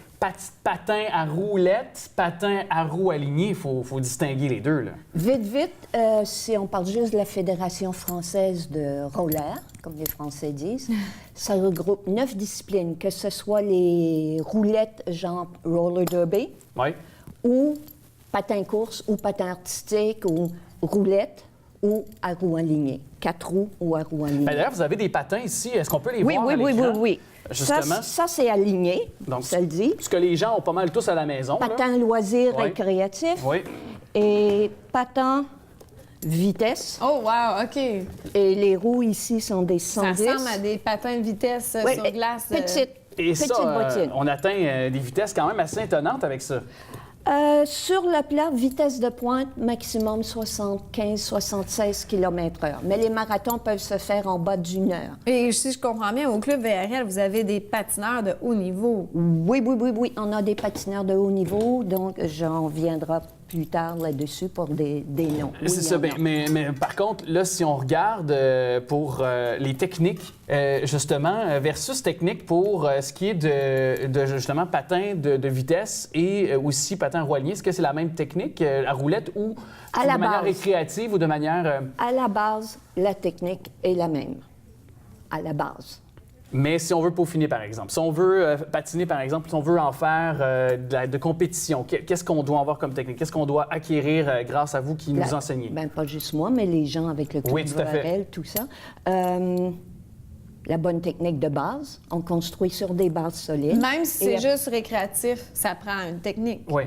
patin à roulette, patin à roues alignées, il faut distinguer les deux, là. Vite, si on parle juste de la Fédération française de roller, comme les Français disent, ça regroupe 9 disciplines, que ce soit les roulettes genre roller derby, ou patin course, ou patin artistique, ou roulette, ou à roues alignées. 4 roues ou à roues alignées. D'ailleurs, vous avez des patins ici. Est-ce qu'on peut les voir à l'écran? Oui. Justement. Ça c'est aligné, donc, ça le dit. Ce que les gens ont pas mal tous à la maison. Patin loisir récréatif. Oui. Et patin vitesse. Oh, wow, OK. Et les roues ici sont des 110. Ça ressemble à des patins de vitesse sur glace. Petite bottine. On atteint des vitesses quand même assez étonnantes avec ça. Sur le plat, vitesse de pointe, maximum 75-76 km/h. Mais les marathons peuvent se faire en bas d'1 heure. Et si je comprends bien, au club VRL, vous avez des patineurs de haut niveau. Oui. On a des patineurs de haut niveau, donc j'en viendrai plus tard là-dessus pour des noms. C'est ça. Mais par contre, là, si on regarde pour les techniques, justement, versus technique pour ce qui est de justement patin de vitesse et aussi patin à roue alignées, est-ce que c'est la même technique à roulette ou de manière récréative ou de manière... À la base, la technique est la même. À la base. Mais si on veut peaufiner, par exemple, si on veut patiner, par exemple, si on veut en faire de compétition, qu'est-ce qu'on doit avoir comme technique? Qu'est-ce qu'on doit acquérir grâce à vous qui nous enseignez? Bien, pas juste moi, mais les gens avec le club VRL, tout ça. La bonne technique de base, on construit sur des bases solides. Même si c'est juste récréatif, ça prend une technique. Oui.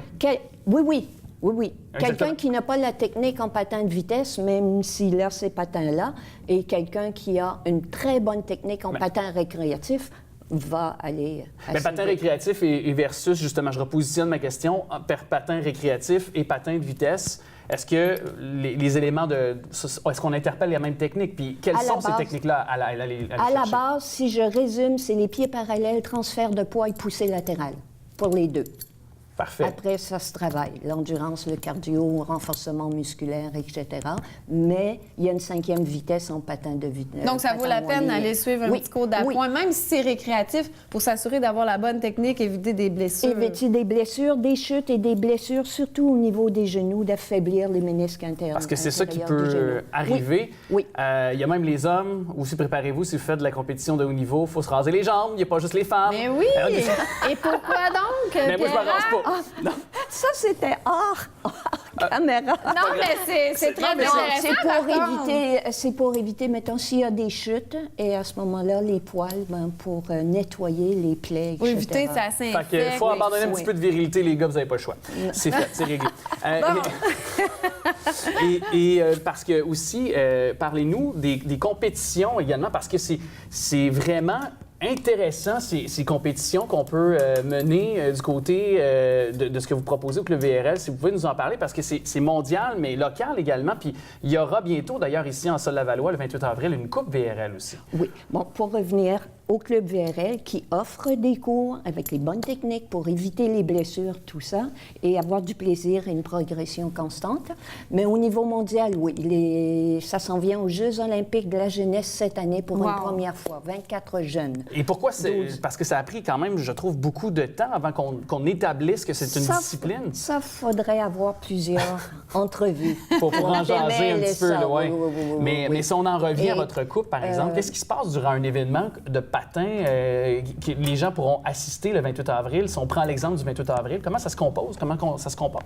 Oui. Quelqu'un qui n'a pas la technique en patin de vitesse, même s'il a ces patins-là, et quelqu'un qui a une très bonne technique en patin récréatif va aller... Mais patin récréatif et versus, justement, je repositionne ma question, patin récréatif et patin de vitesse, est-ce que les éléments est-ce qu'on interpelle la même technique? Puis quelles sont ces techniques-là à la base, si je résume, c'est les pieds parallèles, transfert de poids et poussée latérale pour les deux. Parfait. Après, ça se travaille. L'endurance, le cardio, renforcement musculaire, etc. Mais il y a une 5e vitesse en patin de vitesse. Donc, ça vaut la peine d'aller suivre un petit cours d'appoint, même si c'est récréatif, pour s'assurer d'avoir la bonne technique, éviter des blessures. Éviter des blessures, des chutes et des blessures, surtout au niveau des genoux, d'affaiblir les ménisques internes. Parce que c'est ça qui peut arriver. Oui. Il y a même les hommes, aussi préparez-vous, si vous faites de la compétition de haut niveau, il faut se raser les jambes, il n'y a pas juste les femmes. Mais oui! Et pourquoi donc, Mais moi, je me rase pas. Non. Ça, c'était hors caméra. Non, mais c'est très intéressant. C'est pour éviter, mettons, s'il y a des chutes, et à ce moment-là, les poils, pour nettoyer les plaies, etc. Pour éviter que ça s'infecte. Fait qu'il faut abandonner un petit peu de virilité, les gars, vous n'avez pas le choix. C'est fait, c'est réglé. Parce que aussi, parlez-nous des compétitions également, parce que c'est vraiment intéressant ces compétitions qu'on peut mener du côté de ce que vous proposez au Club VRL. Si vous pouvez nous en parler, parce que c'est mondial, mais local également. Puis il y aura bientôt, d'ailleurs, ici en Sol-la-Valois, le 28 avril, une Coupe VRL aussi. Oui. Bon, pour revenir au Club VRL qui offre des cours avec les bonnes techniques pour éviter les blessures, tout ça, et avoir du plaisir et une progression constante. Mais au niveau mondial, oui, ça s'en vient aux Jeux olympiques de la jeunesse cette année pour une première fois, 24 jeunes. Et pourquoi? Parce que ça a pris quand même, je trouve, beaucoup de temps avant qu'on établisse que c'est une discipline. Ça, faudrait avoir plusieurs entrevues. Pour en jaser un petit peu, oui. Mais si on en revient à votre coupe, par exemple, qu'est-ce qui se passe durant un événement de patin que les gens pourront assister le 28 avril? Si on prend l'exemple du 28 avril, comment ça se compose? Comment ça se comporte?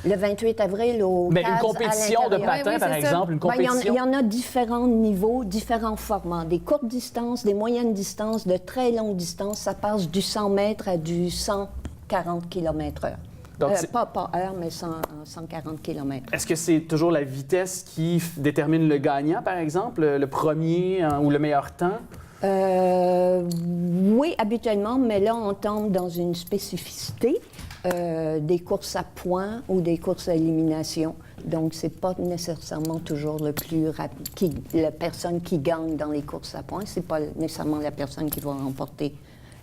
Le 28 avril au Mais une compétition de patin, par exemple, une compétition? Il y en a différents niveaux, différents formats. Des courtes distances, des moyennes distances, de très longues distances. Ça passe du 100 mètres à du 140 km/h. Donc, pas heure, mais 140 km. Est-ce que c'est toujours la vitesse qui détermine le gagnant, par exemple, le premier ou le meilleur temps? Oui, habituellement, mais là, on tombe dans une spécificité des courses à points ou des courses à élimination. Donc, c'est pas nécessairement toujours le plus rapide. La personne qui gagne dans les courses à points, c'est pas nécessairement la personne qui va remporter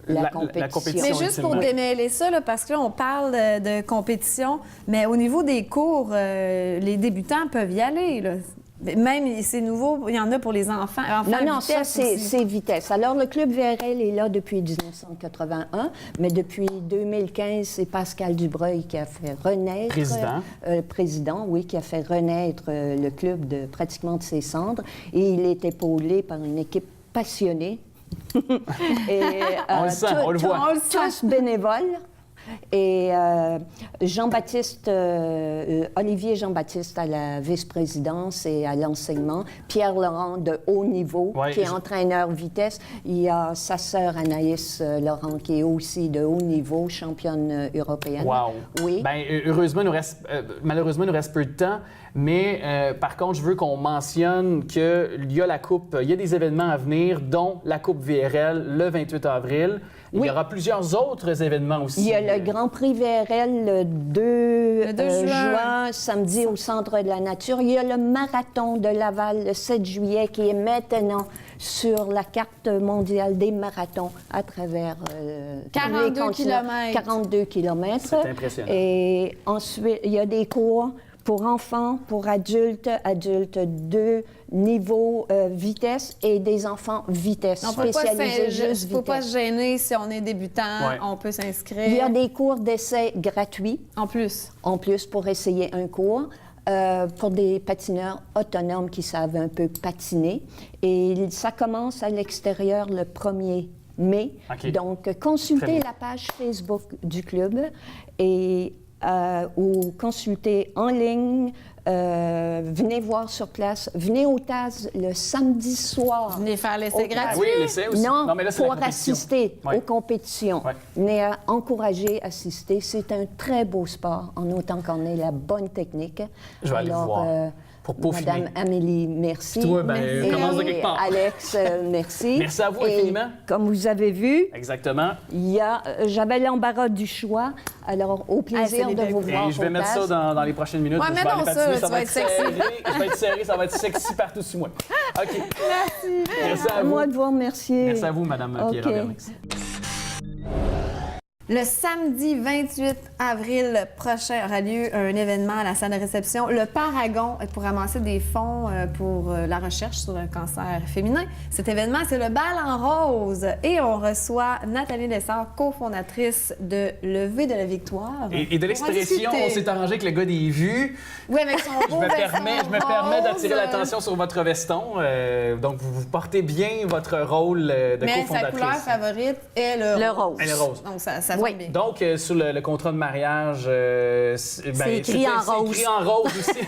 la compétition. Mais juste pour démêler ça, là, parce que là, on parle de compétition, mais au niveau des cours, les débutants peuvent y aller, là. Même, c'est nouveau, il y en a pour les enfants. Non, ça, c'est vitesse. Alors, le Club VRL est là depuis 1981, mais depuis 2015, c'est Pascal Dubreuil qui a fait renaître... Président, oui, qui a fait renaître le club pratiquement de ses cendres. Et il est épaulé par une équipe passionnée. Et, on le sent, on le voit. Tous bénévoles. Et Jean-Baptiste, Olivier Jean-Baptiste à la vice-présidence et à l'enseignement, Pierre Laurent de haut niveau, qui est entraîneur vitesse. Il y a sa sœur Anaïs Laurent, qui est aussi de haut niveau, championne européenne. Wow! Oui. Bien, malheureusement, il nous reste peu de temps. Mais par contre, je veux qu'on mentionne qu'il y a la Coupe, il y a des événements à venir, dont la Coupe VRL le 28 avril. Il y aura plusieurs autres événements aussi. Il y a le Grand Prix VRL le 2 juin, samedi au Centre de la Nature. Il y a le Marathon de Laval le 7 juillet qui est maintenant sur la carte mondiale des marathons à travers 42 km. 42 km. C'est impressionnant. Et ensuite, il y a des cours pour enfants, pour adultes, adultes 2, niveau vitesse et des enfants vitesse, spécialisés juste vitesse. Il ne faut pas se gêner si on est débutant, on peut s'inscrire. Il y a des cours d'essai gratuits. En plus. En plus, pour essayer un cours. Pour des patineurs autonomes qui savent un peu patiner. Et ça commence à l'extérieur le 1er mai. Okay. Donc, consultez la page Facebook du club et ou consultez en ligne. Venez voir sur place. Venez au TAS le samedi soir. Venez faire l'essai gratuit. Oui, l'essai aussi. Non, mais là, pour assister aux compétitions. Venez encourager, assister. C'est un très beau sport, en autant qu'on ait la bonne technique. Je vais aller voir. Pour peaufiner. Madame Amélie, merci. Toi, commence de quelque part. Alex, merci. Merci à vous infiniment. Comme vous avez vu, exactement. J'avais l'embarras du choix. Alors, au plaisir de vous voir. Je vais mettre ça dans les prochaines minutes. Je vais aller patiner, ça va être sexy. Je vais être serré, ça va être sexy partout sur moi. OK. Merci. Merci à vous. Moi de vous remercier. Merci à vous, Madame Pierre-Bernix. Le samedi 28 avril prochain aura lieu un événement à la salle de réception, le Paragon, pour ramasser des fonds pour la recherche sur le cancer féminin. Cet événement, c'est le bal en rose et on reçoit Nathalie Lessard, cofondatrice de Lever de la Victoire. Et de l'expression, on s'est arrangé avec le gars des vues. Oui, avec son beau je me permets d'attirer l'attention sur votre veston. Donc, vous portez bien votre rôle de cofondatrice. Mais sa couleur favorite est le rose. Et le rose. Donc, ça oui. bien. Donc, sur le contrat de mariage, c'est écrit en rose. C'est écrit en rose aussi.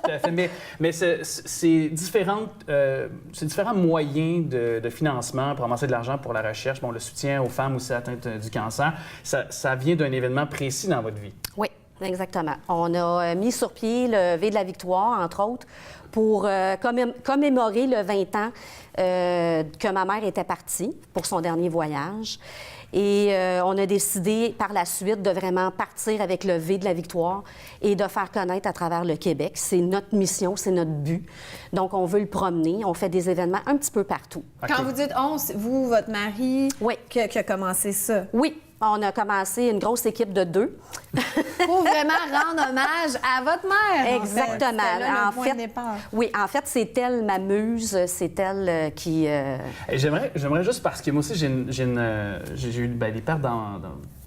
Tout à fait. Mais c'est différents moyens de financement pour ramasser de l'argent pour la recherche. Bon, le soutien aux femmes aussi atteintes du cancer, ça vient d'un événement précis dans votre vie. Oui. exactement. On a mis sur pied le V de la Victoire, entre autres, pour commémorer le 20 ans que ma mère était partie pour son dernier voyage. Et on a décidé par la suite de vraiment partir avec le V de la Victoire et de faire connaître à travers le Québec. C'est notre mission, c'est notre but. Donc, on veut le promener. On fait des événements un petit peu partout. Quand vous dites on, c'est vous, votre mari, Oui. qui a commencé ça. Oui, on a commencé une grosse équipe de 2. Pour vraiment rendre hommage à votre mère. Exactement. En fait. C'était là, le point de fait, départ. oui, en fait, c'est elle ma muse, c'est elle qui... Et j'aimerais juste, parce que moi aussi, j'ai eu des pertes dans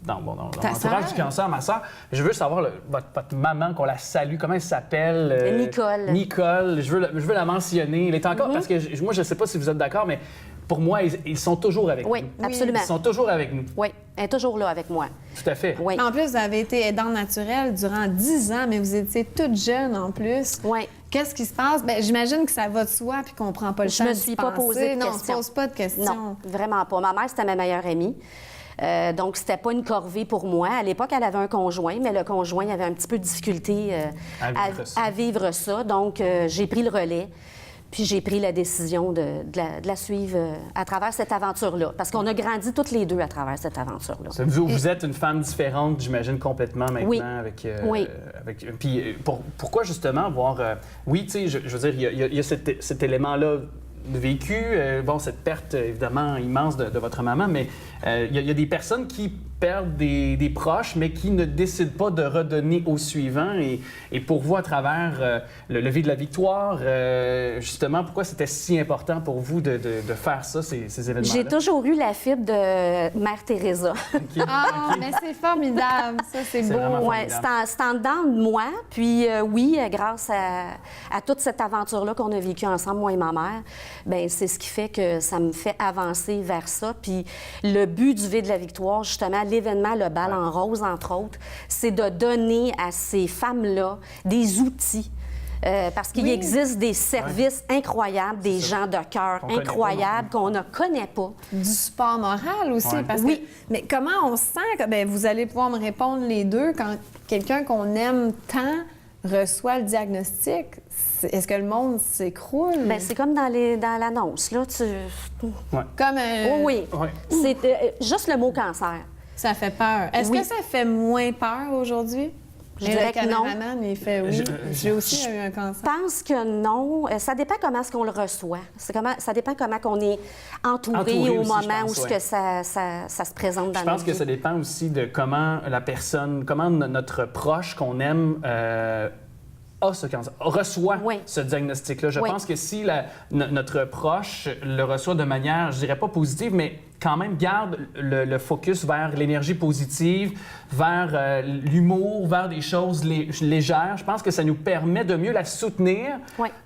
l'entourage du cancer, ma soeur. Je veux savoir, votre maman, qu'on la salue, comment elle s'appelle? Nicole. Nicole, je veux la mentionner. Elle est encore, parce que moi, je ne sais pas si vous êtes d'accord, mais pour moi, ils sont toujours avec Oui, nous. absolument. Ils sont toujours avec nous. Oui, elle est toujours là avec moi. Tout à fait. Oui. En plus, vous avez été aidante naturelle durant 10 ans, mais vous étiez toute jeune en plus. Oui. Qu'est-ce qui se passe? Bien, j'imagine que ça va de soi puis qu'on prend pas le Je temps me d'y suis pas penser. posé de Non, on questions. se pose pas de questions. Non, vraiment pas. Ma mère, c'était ma meilleure amie. Donc, c'était pas une corvée pour moi. À l'époque, elle avait un conjoint, mais le conjoint avait un petit peu de difficulté à vivre ça. Donc, j'ai pris le relais. Puis j'ai pris la décision de la suivre à travers cette aventure-là. Parce qu'on a grandi toutes les deux à travers cette aventure-là. Vous êtes une femme différente, j'imagine, complètement maintenant. Oui. Oui. Puis pourquoi justement voir... oui, tu sais, je veux dire, il y a cet élément-là de vécu. Cette perte, évidemment, immense de votre maman, mais il y a des personnes qui perdent des proches, mais qui ne décident pas de redonner au suivant. Et pour vous, à travers le lever de la victoire, justement, pourquoi c'était si important pour vous de faire ça, ces événements-là? J'ai toujours eu la fibre de Mère Teresa. Okay. Ah, mais c'est formidable. Ça, c'est beau. Ouais, c'est en dedans de moi. Puis oui, grâce à toute cette aventure-là qu'on a vécue ensemble, moi et ma mère, bien, c'est ce qui fait que ça me fait avancer vers ça. Puis le but du V de la Victoire, justement, l'événement Le Bal en Rose, entre autres, c'est de donner à ces femmes-là des outils. Parce qu'il existe des services incroyables, des gens de cœur incroyables qu'on ne connaît pas. Du support moral aussi. Ouais. Parce que, mais comment on se sent? Bien, vous allez pouvoir me répondre les deux quand quelqu'un qu'on aime tant reçoit le diagnostic. Est-ce que le monde s'écroule? Bien, c'est comme dans l'annonce, là. Comme oui. C'est juste le mot cancer. Ça fait peur. Est-ce que ça fait moins peur aujourd'hui? Je dirais que non. Le caméraman, il fait oui. J'ai aussi eu un cancer. Je pense que non. Ça dépend comment est-ce qu'on le reçoit. Ça dépend comment on est entouré au aussi, moment pense, où que ça se présente dans notre vie. Je pense que ça dépend aussi de comment la personne, comment notre proche qu'on aime reçoit ce diagnostic-là. Je pense que si notre proche le reçoit de manière, je dirais pas positive, mais quand même garde le focus vers l'énergie positive, vers l'humour, vers des choses légères, je pense que ça nous permet de mieux la soutenir,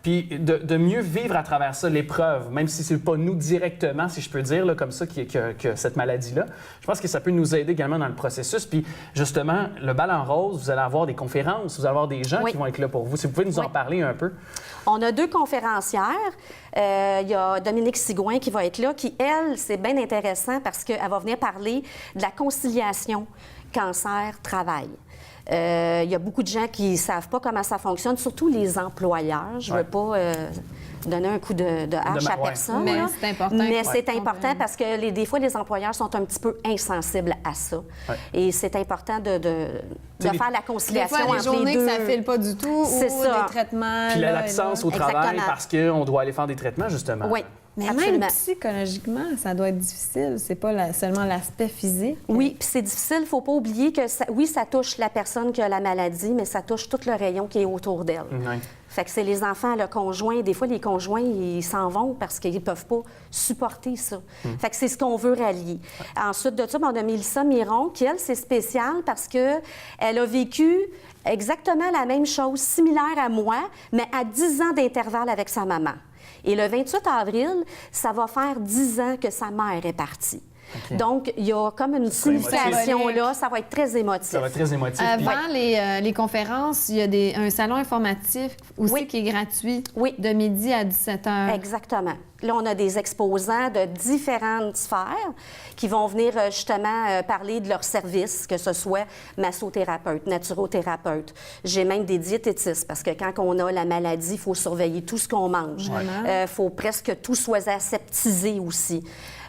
puis de mieux vivre à travers ça l'épreuve, même si c'est pas nous directement, si je peux dire, là, comme ça, que cette maladie-là. Je pense que ça peut nous aider également dans le processus. Puis justement, le Bal en Rose, vous allez avoir des conférences, vous allez avoir des gens qui vont être là pour vous. Si vous pouvez nous en parler un peu. On a 2 conférencières. Il y a Dominique Sigouin qui va être là, qui, elle, c'est bien intéressant parce qu'elle va venir parler de la conciliation cancer-travail. Il y a beaucoup de gens qui ne savent pas comment ça fonctionne, surtout les employeurs. Je ne veux pas donner un coup de hache à personne. Mais c'est important. Mais c'est important parce que des fois, les employeurs sont un petit peu insensibles à ça. Et c'est important de faire la conciliation des fois, les journées entre les deux. que ça ne file pas du tout, c'est ou ça. des traitements. Puis l'absence au travail Exactement. parce qu'on doit aller faire des traitements, justement. Oui. Mais absolument. même psychologiquement, ça doit être difficile. C'est pas seulement l'aspect physique. Oui, puis c'est difficile. Il ne faut pas oublier que, ça touche la personne qui a la maladie, mais ça touche tout le rayon qui est autour d'elle. Oui. Fait que c'est les enfants, le conjoint. Des fois, les conjoints, ils s'en vont parce qu'ils ne peuvent pas supporter ça. Fait que c'est ce qu'on veut rallier. Ensuite de ça, on a Mélissa Miron, qui, elle, c'est spécial parce qu'elle a vécu exactement la même chose, similaire à moi, mais à 10 ans d'intervalle avec sa maman. Et le 28 avril, ça va faire 10 ans que sa mère est partie. Donc, il y a comme une signification là, ça va être très émotif. Ça va être très émotif. Avant les conférences, il y a un salon informatif aussi qui est gratuit de midi à 17h. Exactement. Là, on a des exposants de différentes sphères qui vont venir justement parler de leurs services, que ce soit massothérapeute, naturothérapeute. J'ai même des diététistes parce que quand on a la maladie, il faut surveiller tout ce qu'on mange. Il faut presque tout soit aseptisé aussi.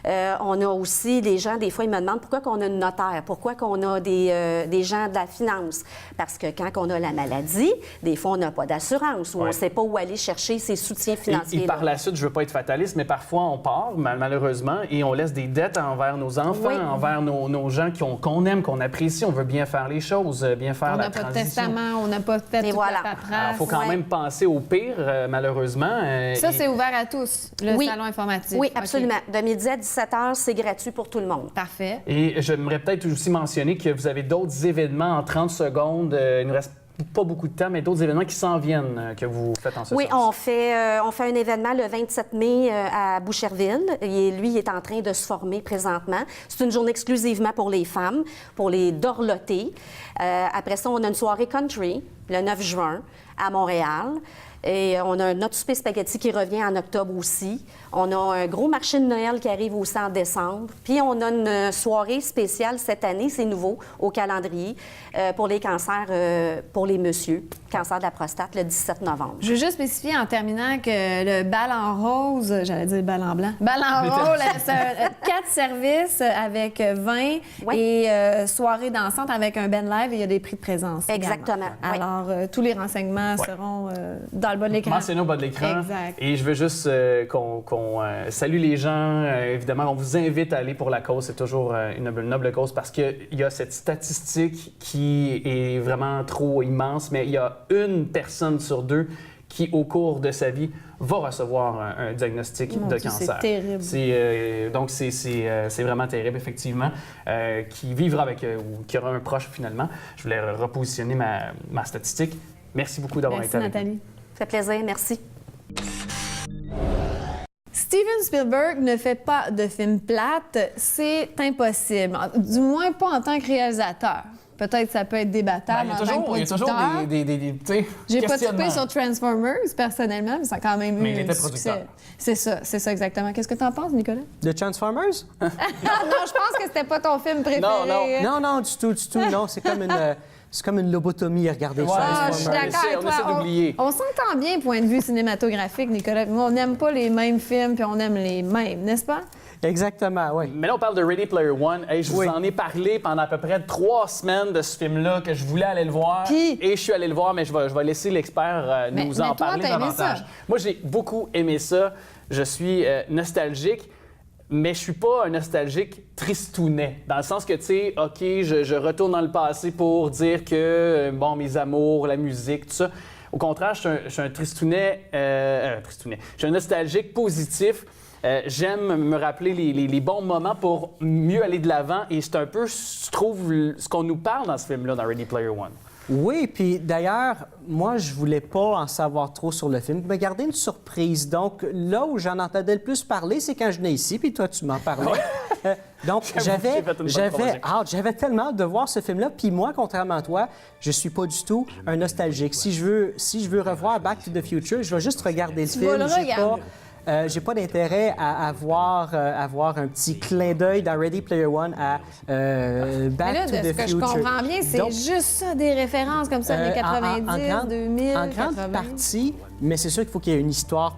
On a aussi des gens, des fois, ils me demandent pourquoi qu'on a une notaire, pourquoi qu'on a des gens de la finance. Parce que quand on a la maladie, des fois, on n'a pas d'assurance ou on ne sait pas où aller chercher ses soutiens financiers. Et par la suite, je ne veux pas être fataliste, mais parfois, on part, malheureusement, et on laisse des dettes envers nos enfants, envers nos gens qu'on aime, qu'on apprécie. On veut bien faire les choses, bien faire la transition. On n'a pas de testament, on n'a pas fait toute la paperasse. Il faut quand même penser au pire, malheureusement. Ça, c'est ouvert à tous, le salon informatique? Oui, absolument. De midi à 17h, c'est gratuit pour tout le monde. Parfait. Et j'aimerais peut-être aussi mentionner que vous avez d'autres événements en 30 secondes. Il nous reste pas beaucoup de temps, mais d'autres événements qui s'en viennent que vous faites en ce sens. Oui, on fait un événement le 27 mai à Boucherville. Et lui, il est en train de se former présentement. C'est une journée exclusivement pour les femmes, pour les dorlotés. Après ça, on a une soirée country le 9 juin à Montréal. Et on a notre souper spaghetti qui revient en octobre aussi. On a un gros marché de Noël qui arrive aussi en décembre. Puis on a une soirée spéciale cette année, c'est nouveau, au calendrier, pour les cancers pour les messieurs, cancer de la prostate, le 17 novembre. Je veux juste spécifier en terminant que le bal en rose, j'allais dire bal en blanc, bal en rose, c'est 4 services avec vin et soirée dansante avec un band live et il y a des prix de présence. Exactement. Alors, tous les renseignements seront dans le bas de l'écran. Mentionnez au bas de l'écran. Exact. Et je veux juste qu'on salue les gens. Évidemment, on vous invite à aller pour la cause. C'est toujours une noble cause parce qu'il y a cette statistique qui est vraiment trop immense, mais il y a une personne sur 2 qui, au cours de sa vie, va recevoir un diagnostic de cancer. C'est terrible. Donc, c'est vraiment terrible, effectivement. Qui vivra avec ou qui aura un proche, finalement. Je voulais repositionner ma statistique. Merci beaucoup d'avoir été avec nous. Nathalie. Ça fait plaisir, merci. Steven Spielberg ne fait pas de films plates, c'est impossible. Du moins pas en tant que réalisateur. Peut-être que ça peut être débattable en tant que producteur. Il y a toujours des J'ai pas trippé sur Transformers, personnellement, mais ça a quand même eu un succès. C'est ça exactement. Qu'est-ce que tu en penses, Nicolas? De Transformers? Non, je pense que c'était pas ton film préféré. Non, du tout. Non, c'est comme une lobotomie à regarder ça. Je suis d'accord avec toi. On essaie d'oublier. On s'entend bien, point de vue cinématographique, Nicolas. Moi, on n'aime pas les mêmes films, puis on aime les mêmes, n'est-ce pas? Exactement, oui. Mais là, on parle de Ready Player One. Hey, je vous en ai parlé pendant à peu près 3 semaines de ce film-là, que je voulais aller le voir. Et je suis allé le voir, mais je vais laisser l'expert nous en parler davantage. Moi, j'ai beaucoup aimé ça. Je suis nostalgique. Mais je suis pas un nostalgique tristounet, dans le sens que, tu sais, OK, je retourne dans le passé pour dire que, bon, mes amours, la musique, tout ça. Au contraire, je suis un tristounet. Je suis un nostalgique positif. J'aime me rappeler les bons moments pour mieux aller de l'avant. Et c'est un peu, je trouve, ce qu'on nous parle dans ce film-là, dans Ready Player One. Oui, puis d'ailleurs, moi, je voulais pas en savoir trop sur le film, me garder une surprise. Donc, là où j'en entendais le plus parler, c'est quand je venais ici, puis toi, tu m'en parlais. Donc, j'avais tellement hâte de voir ce film-là. Puis moi, contrairement à toi, je suis pas du tout un nostalgique. Si je veux revoir Back to the Future, je vais juste regarder le film. J'ai pas d'intérêt à avoir un petit clin d'œil dans Ready Player One à Back to the Future. Ce que je comprends bien, c'est juste ça, des références comme ça, années 90, 2000, En grande partie, mais c'est sûr qu'il faut qu'il y ait une histoire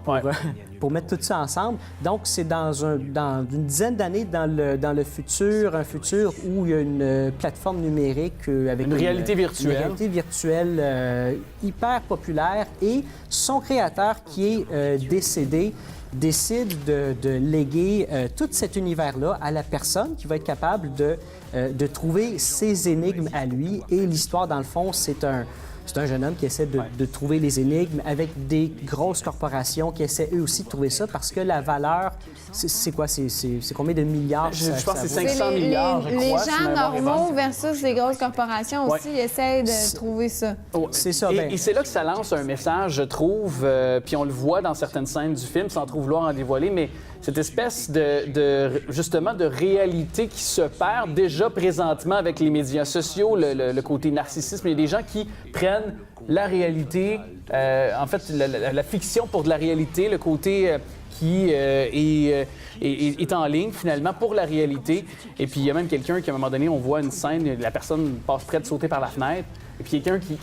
pour mettre tout ça ensemble. Donc, c'est dans une dizaine d'années dans le futur, un futur où il y a une plateforme numérique avec une réalité virtuelle. Une réalité virtuelle hyper populaire et son créateur qui est décédé décide de léguer tout cet univers-là à la personne qui va être capable de trouver ses énigmes à lui. Et l'histoire, dans le fond, c'est un jeune homme qui essaie de trouver les énigmes avec des grosses corporations qui essaient eux aussi de trouver ça parce que la valeur, c'est quoi? C'est combien de milliards? Je pense que c'est 500 milliards, je crois. Les gens normaux versus les grosses corporations aussi essaient de trouver ça. C'est ça. Et c'est là que ça lance un message, je trouve, puis on le voit dans certaines scènes du film, sans trop vouloir en dévoiler, mais cette espèce justement de réalité qui se perd déjà présentement avec les médias sociaux, le côté narcissisme. Il y a des gens qui prennent la réalité, en fait, la fiction pour de la réalité, le côté qui est en ligne, finalement, pour la réalité. Et puis, il y a même quelqu'un qui, à un moment donné, on voit une scène, la personne passe près de sauter par la fenêtre, et puis quelqu'un qui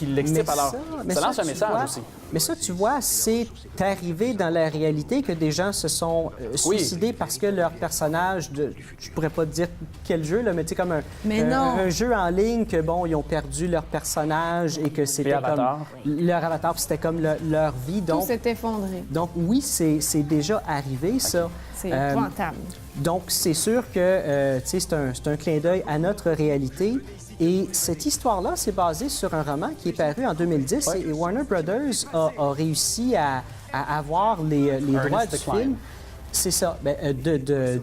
l'excipe. Alors, ça lance un message aussi. Mais ça, tu vois, c'est arrivé dans la réalité que des gens se sont suicidés parce que leur personnage, je pourrais pas te dire quel jeu, là, mais tu sais, comme un jeu en ligne que, bon, ils ont perdu leur personnage et que c'était comme leur avatar, puis c'était comme leur vie. Donc, tout s'est effondré. Donc, oui, c'est déjà arrivé, ça. C'est épouvantable. Donc, c'est sûr que, tu sais, c'est un clin d'œil à notre réalité. Et cette histoire-là, c'est basée sur un roman qui est paru en 2010 et Warner Brothers a réussi à avoir les droits du film. C'est ça, de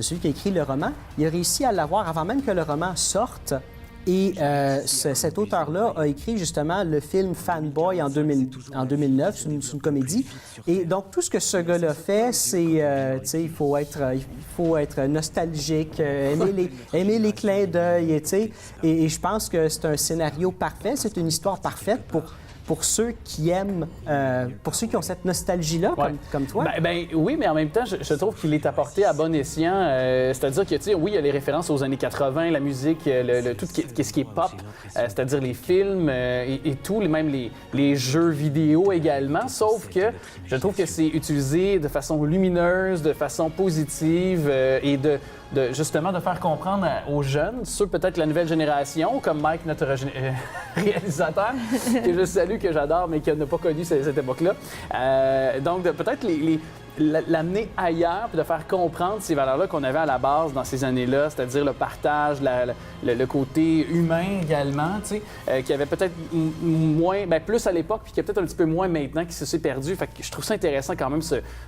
celui qui a écrit le roman. Il a réussi à l'avoir avant même que le roman sorte. Et cet auteur-là a écrit justement le film Fanboy en 2009, c'est une comédie. Et donc, tout ce que ce gars-là fait, c'est, tu sais, il faut être nostalgique, aimer les clins d'œil, tu sais. Et je pense que c'est un scénario parfait, c'est une histoire parfaite pour ceux qui aiment, pour ceux qui ont cette nostalgie-là, comme toi. Oui, mais en même temps, je trouve qu'il est apporté à bon escient. C'est-à-dire que, tu sais, oui, il y a les références aux années 80, la musique, tout ce qui est pop, c'est-à-dire les films et tout, même les jeux vidéo également, sauf que je trouve que c'est utilisé de façon lumineuse, de façon positive et justement de faire comprendre aux jeunes, ceux peut-être la nouvelle génération, comme Mike, notre réalisateur, que je salue, que j'adore, mais qui n'a pas connu cette époque-là. Donc, peut-être l'amener ailleurs puis de faire comprendre ces valeurs-là qu'on avait à la base dans ces années-là, c'est-à-dire le partage, le côté humain également, tu sais, qui avait peut-être moins, plus à l'époque, puis qui est peut-être un petit peu moins maintenant, qui se s'est perdu. Fait que je trouve ça intéressant quand même,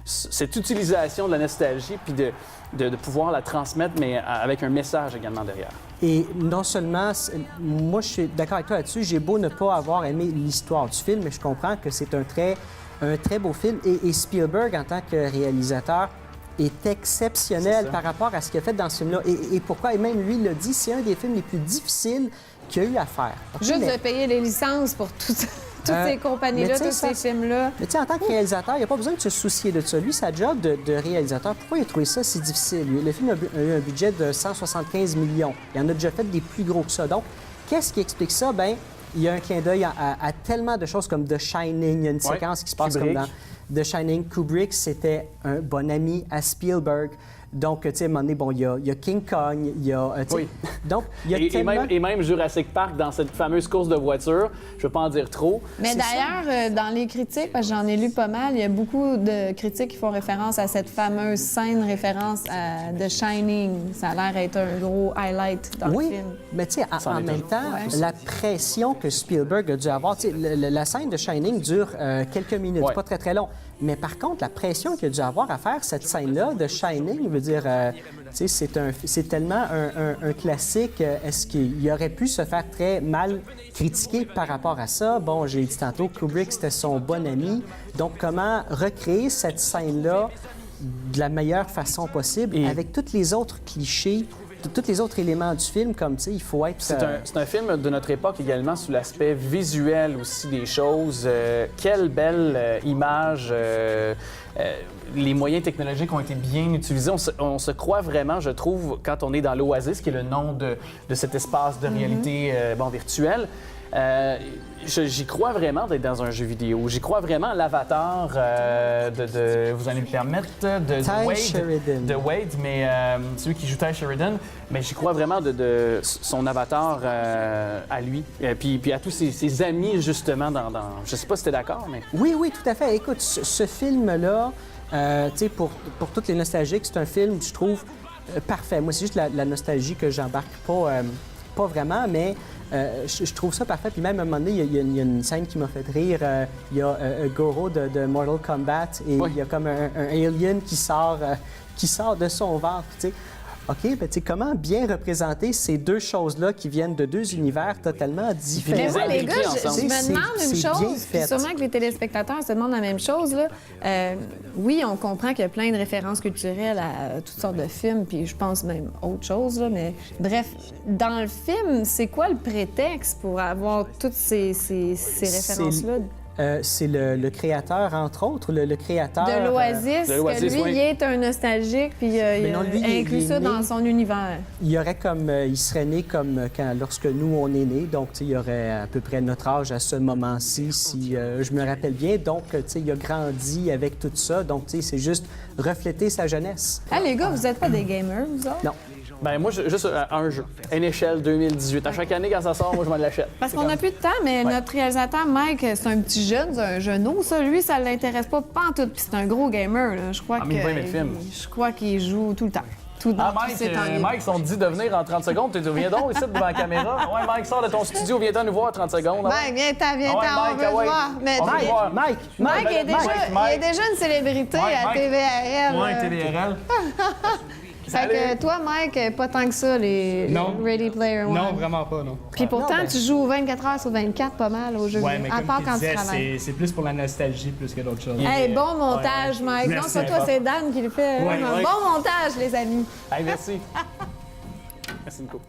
cette utilisation de la nostalgie, puis de pouvoir la transmettre, mais avec un message également derrière. Et non seulement, moi je suis d'accord avec toi là-dessus, j'ai beau ne pas avoir aimé l'histoire du film, mais je comprends que c'est un très beau film. Et Spielberg, en tant que réalisateur, est exceptionnel par rapport à ce qu'il a fait dans ce film-là. Et pourquoi? Et même lui l'a dit, c'est un des films les plus difficiles qu'il a eu à faire. Juste de payer les licences pour toutes ces compagnies-là, tous ces films-là. Mais tu sais, en tant que réalisateur, il n'y a pas besoin de se soucier de ça. Lui, sa job de réalisateur, pourquoi il a trouvé ça si difficile? Le film a eu un budget de 175 millions. Il en a déjà fait des plus gros que ça. Donc, qu'est-ce qui explique ça? Bien, il y a un clin d'œil à tellement de choses comme The Shining. Il y a une séquence qui se passe comme dans The Shining. Kubrick, c'était un bon ami à Spielberg. Donc, tu sais, à un moment donné, bon, il y a King Kong, il y a... Donc, il y a tellement... et même Jurassic Park, dans cette fameuse course de voiture, je ne veux pas en dire trop. Mais d'ailleurs, dans les critiques, parce que j'en ai lu pas mal, il y a beaucoup de critiques qui font référence à cette fameuse scène référence à The Shining. Ça a l'air d'être un gros highlight dans le film. Mais tu sais, en même temps, la pression que Spielberg a dû avoir... Tu sais, la scène de Shining dure quelques minutes, pas très, très long. Mais par contre, la pression qu'il a dû avoir à faire cette scène-là de Shining, je veux dire, tu sais, c'est tellement un classique. Est-ce qu'il aurait pu se faire très mal critiquer par rapport à ça? Bon, j'ai dit tantôt, Kubrick, c'était son bon ami. Donc, comment recréer cette scène-là de la meilleure façon possible avec tous les autres clichés, tous les autres éléments du film, comme, tu sais, il faut être... C'est un film de notre époque également sous l'aspect visuel aussi des choses. Quelle belle image. Les moyens technologiques ont été bien utilisés. On se croit vraiment, je trouve, quand on est dans l'Oasis, qui est le nom de cet espace de réalité virtuelle. J'y crois vraiment d'être dans un jeu vidéo. J'y crois vraiment à l'avatar vous allez me permettre, de Wade, mais celui qui joue Ty Sheridan. Mais j'y crois vraiment de son avatar à lui. Puis à tous ses amis, justement, je sais pas si t'es d'accord, mais... Oui, tout à fait. Écoute, ce film-là, tu sais, pour toutes les nostalgiques, c'est un film, je trouve, parfait. Moi, c'est juste la nostalgie que j'embarque pas vraiment, mais je trouve ça parfait. Puis même à un moment donné, il y a une scène qui m'a fait rire. Il y a Goro de Mortal Kombat et il y a comme un alien qui sort de son ventre, tu sais. OK, ben, tu sais, comment bien représenter ces deux choses-là qui viennent de deux univers totalement différents? Mais moi, les gars, je ensemble. me demande une C'est bien chose, puis fait. sûrement que les téléspectateurs se demandent la même chose. Là. Oui, on comprend qu'il y a plein de références culturelles à toutes sortes de films, puis je pense même autre chose, là, mais bref, dans le film, c'est quoi le prétexte pour avoir toutes ces références-là? C'est le créateur, entre autres, le créateur... De l'Oasis, de l'Oasis, que lui, oui. il est un nostalgique, puis il non, a lui, inclus il est ça né- dans son univers. Il y aurait comme... il serait né comme lorsque nous, on est nés. Donc, tu sais, il y aurait à peu près notre âge à ce moment-ci, si je me rappelle bien. Donc, tu sais, il a grandi avec tout ça. Donc, tu sais, c'est juste refléter sa jeunesse. Ah, les gars, vous n'êtes pas des gamers, vous autres? Non. Ben moi, juste un jeu. NHL 2018. À chaque année, quand ça sort, moi, je m'en l'achète. Parce qu'on n'a plus de temps, mais notre réalisateur, Mike, c'est un petit jeune, c'est un genou, ça. Lui, ça l'intéresse pas pantoute. Puis c'est un gros gamer, là. Je crois mais il va aimer le film. Je crois qu'il joue tout le temps. Tout Ah, dans tous Mike, ses temps libres. Mike, on te dit de venir en 30 secondes. Tu viens donc ici devant la caméra. Ouais, Mike, sors de ton studio, viens-t'en nous voir en 30 secondes. Mike, viens-t'en, Ah ouais, on Mike, veut ah te ouais. voir. Mais On veut te voir. Mike est déjà, il Mike. est déjà une célébrité Ouais, à Mike. TVRL. Ouais, TVRL. Fait que toi, Mike, pas tant que ça, les Ready Player One. Non, vraiment pas, non. Puis pourtant, tu joues 24 heures sur 24 pas mal aux jeux Ouais, vidéo, mais à comme part tu quand tu disais, travailles. c'est plus pour la nostalgie plus que d'autres choses. Hey, bon montage, Mike. Non, Merci, c'est pas toi, Eva. c'est Dan qui le fait. Ouais, Un ouais. bon montage, les amis. Hey, merci. Merci, Nico.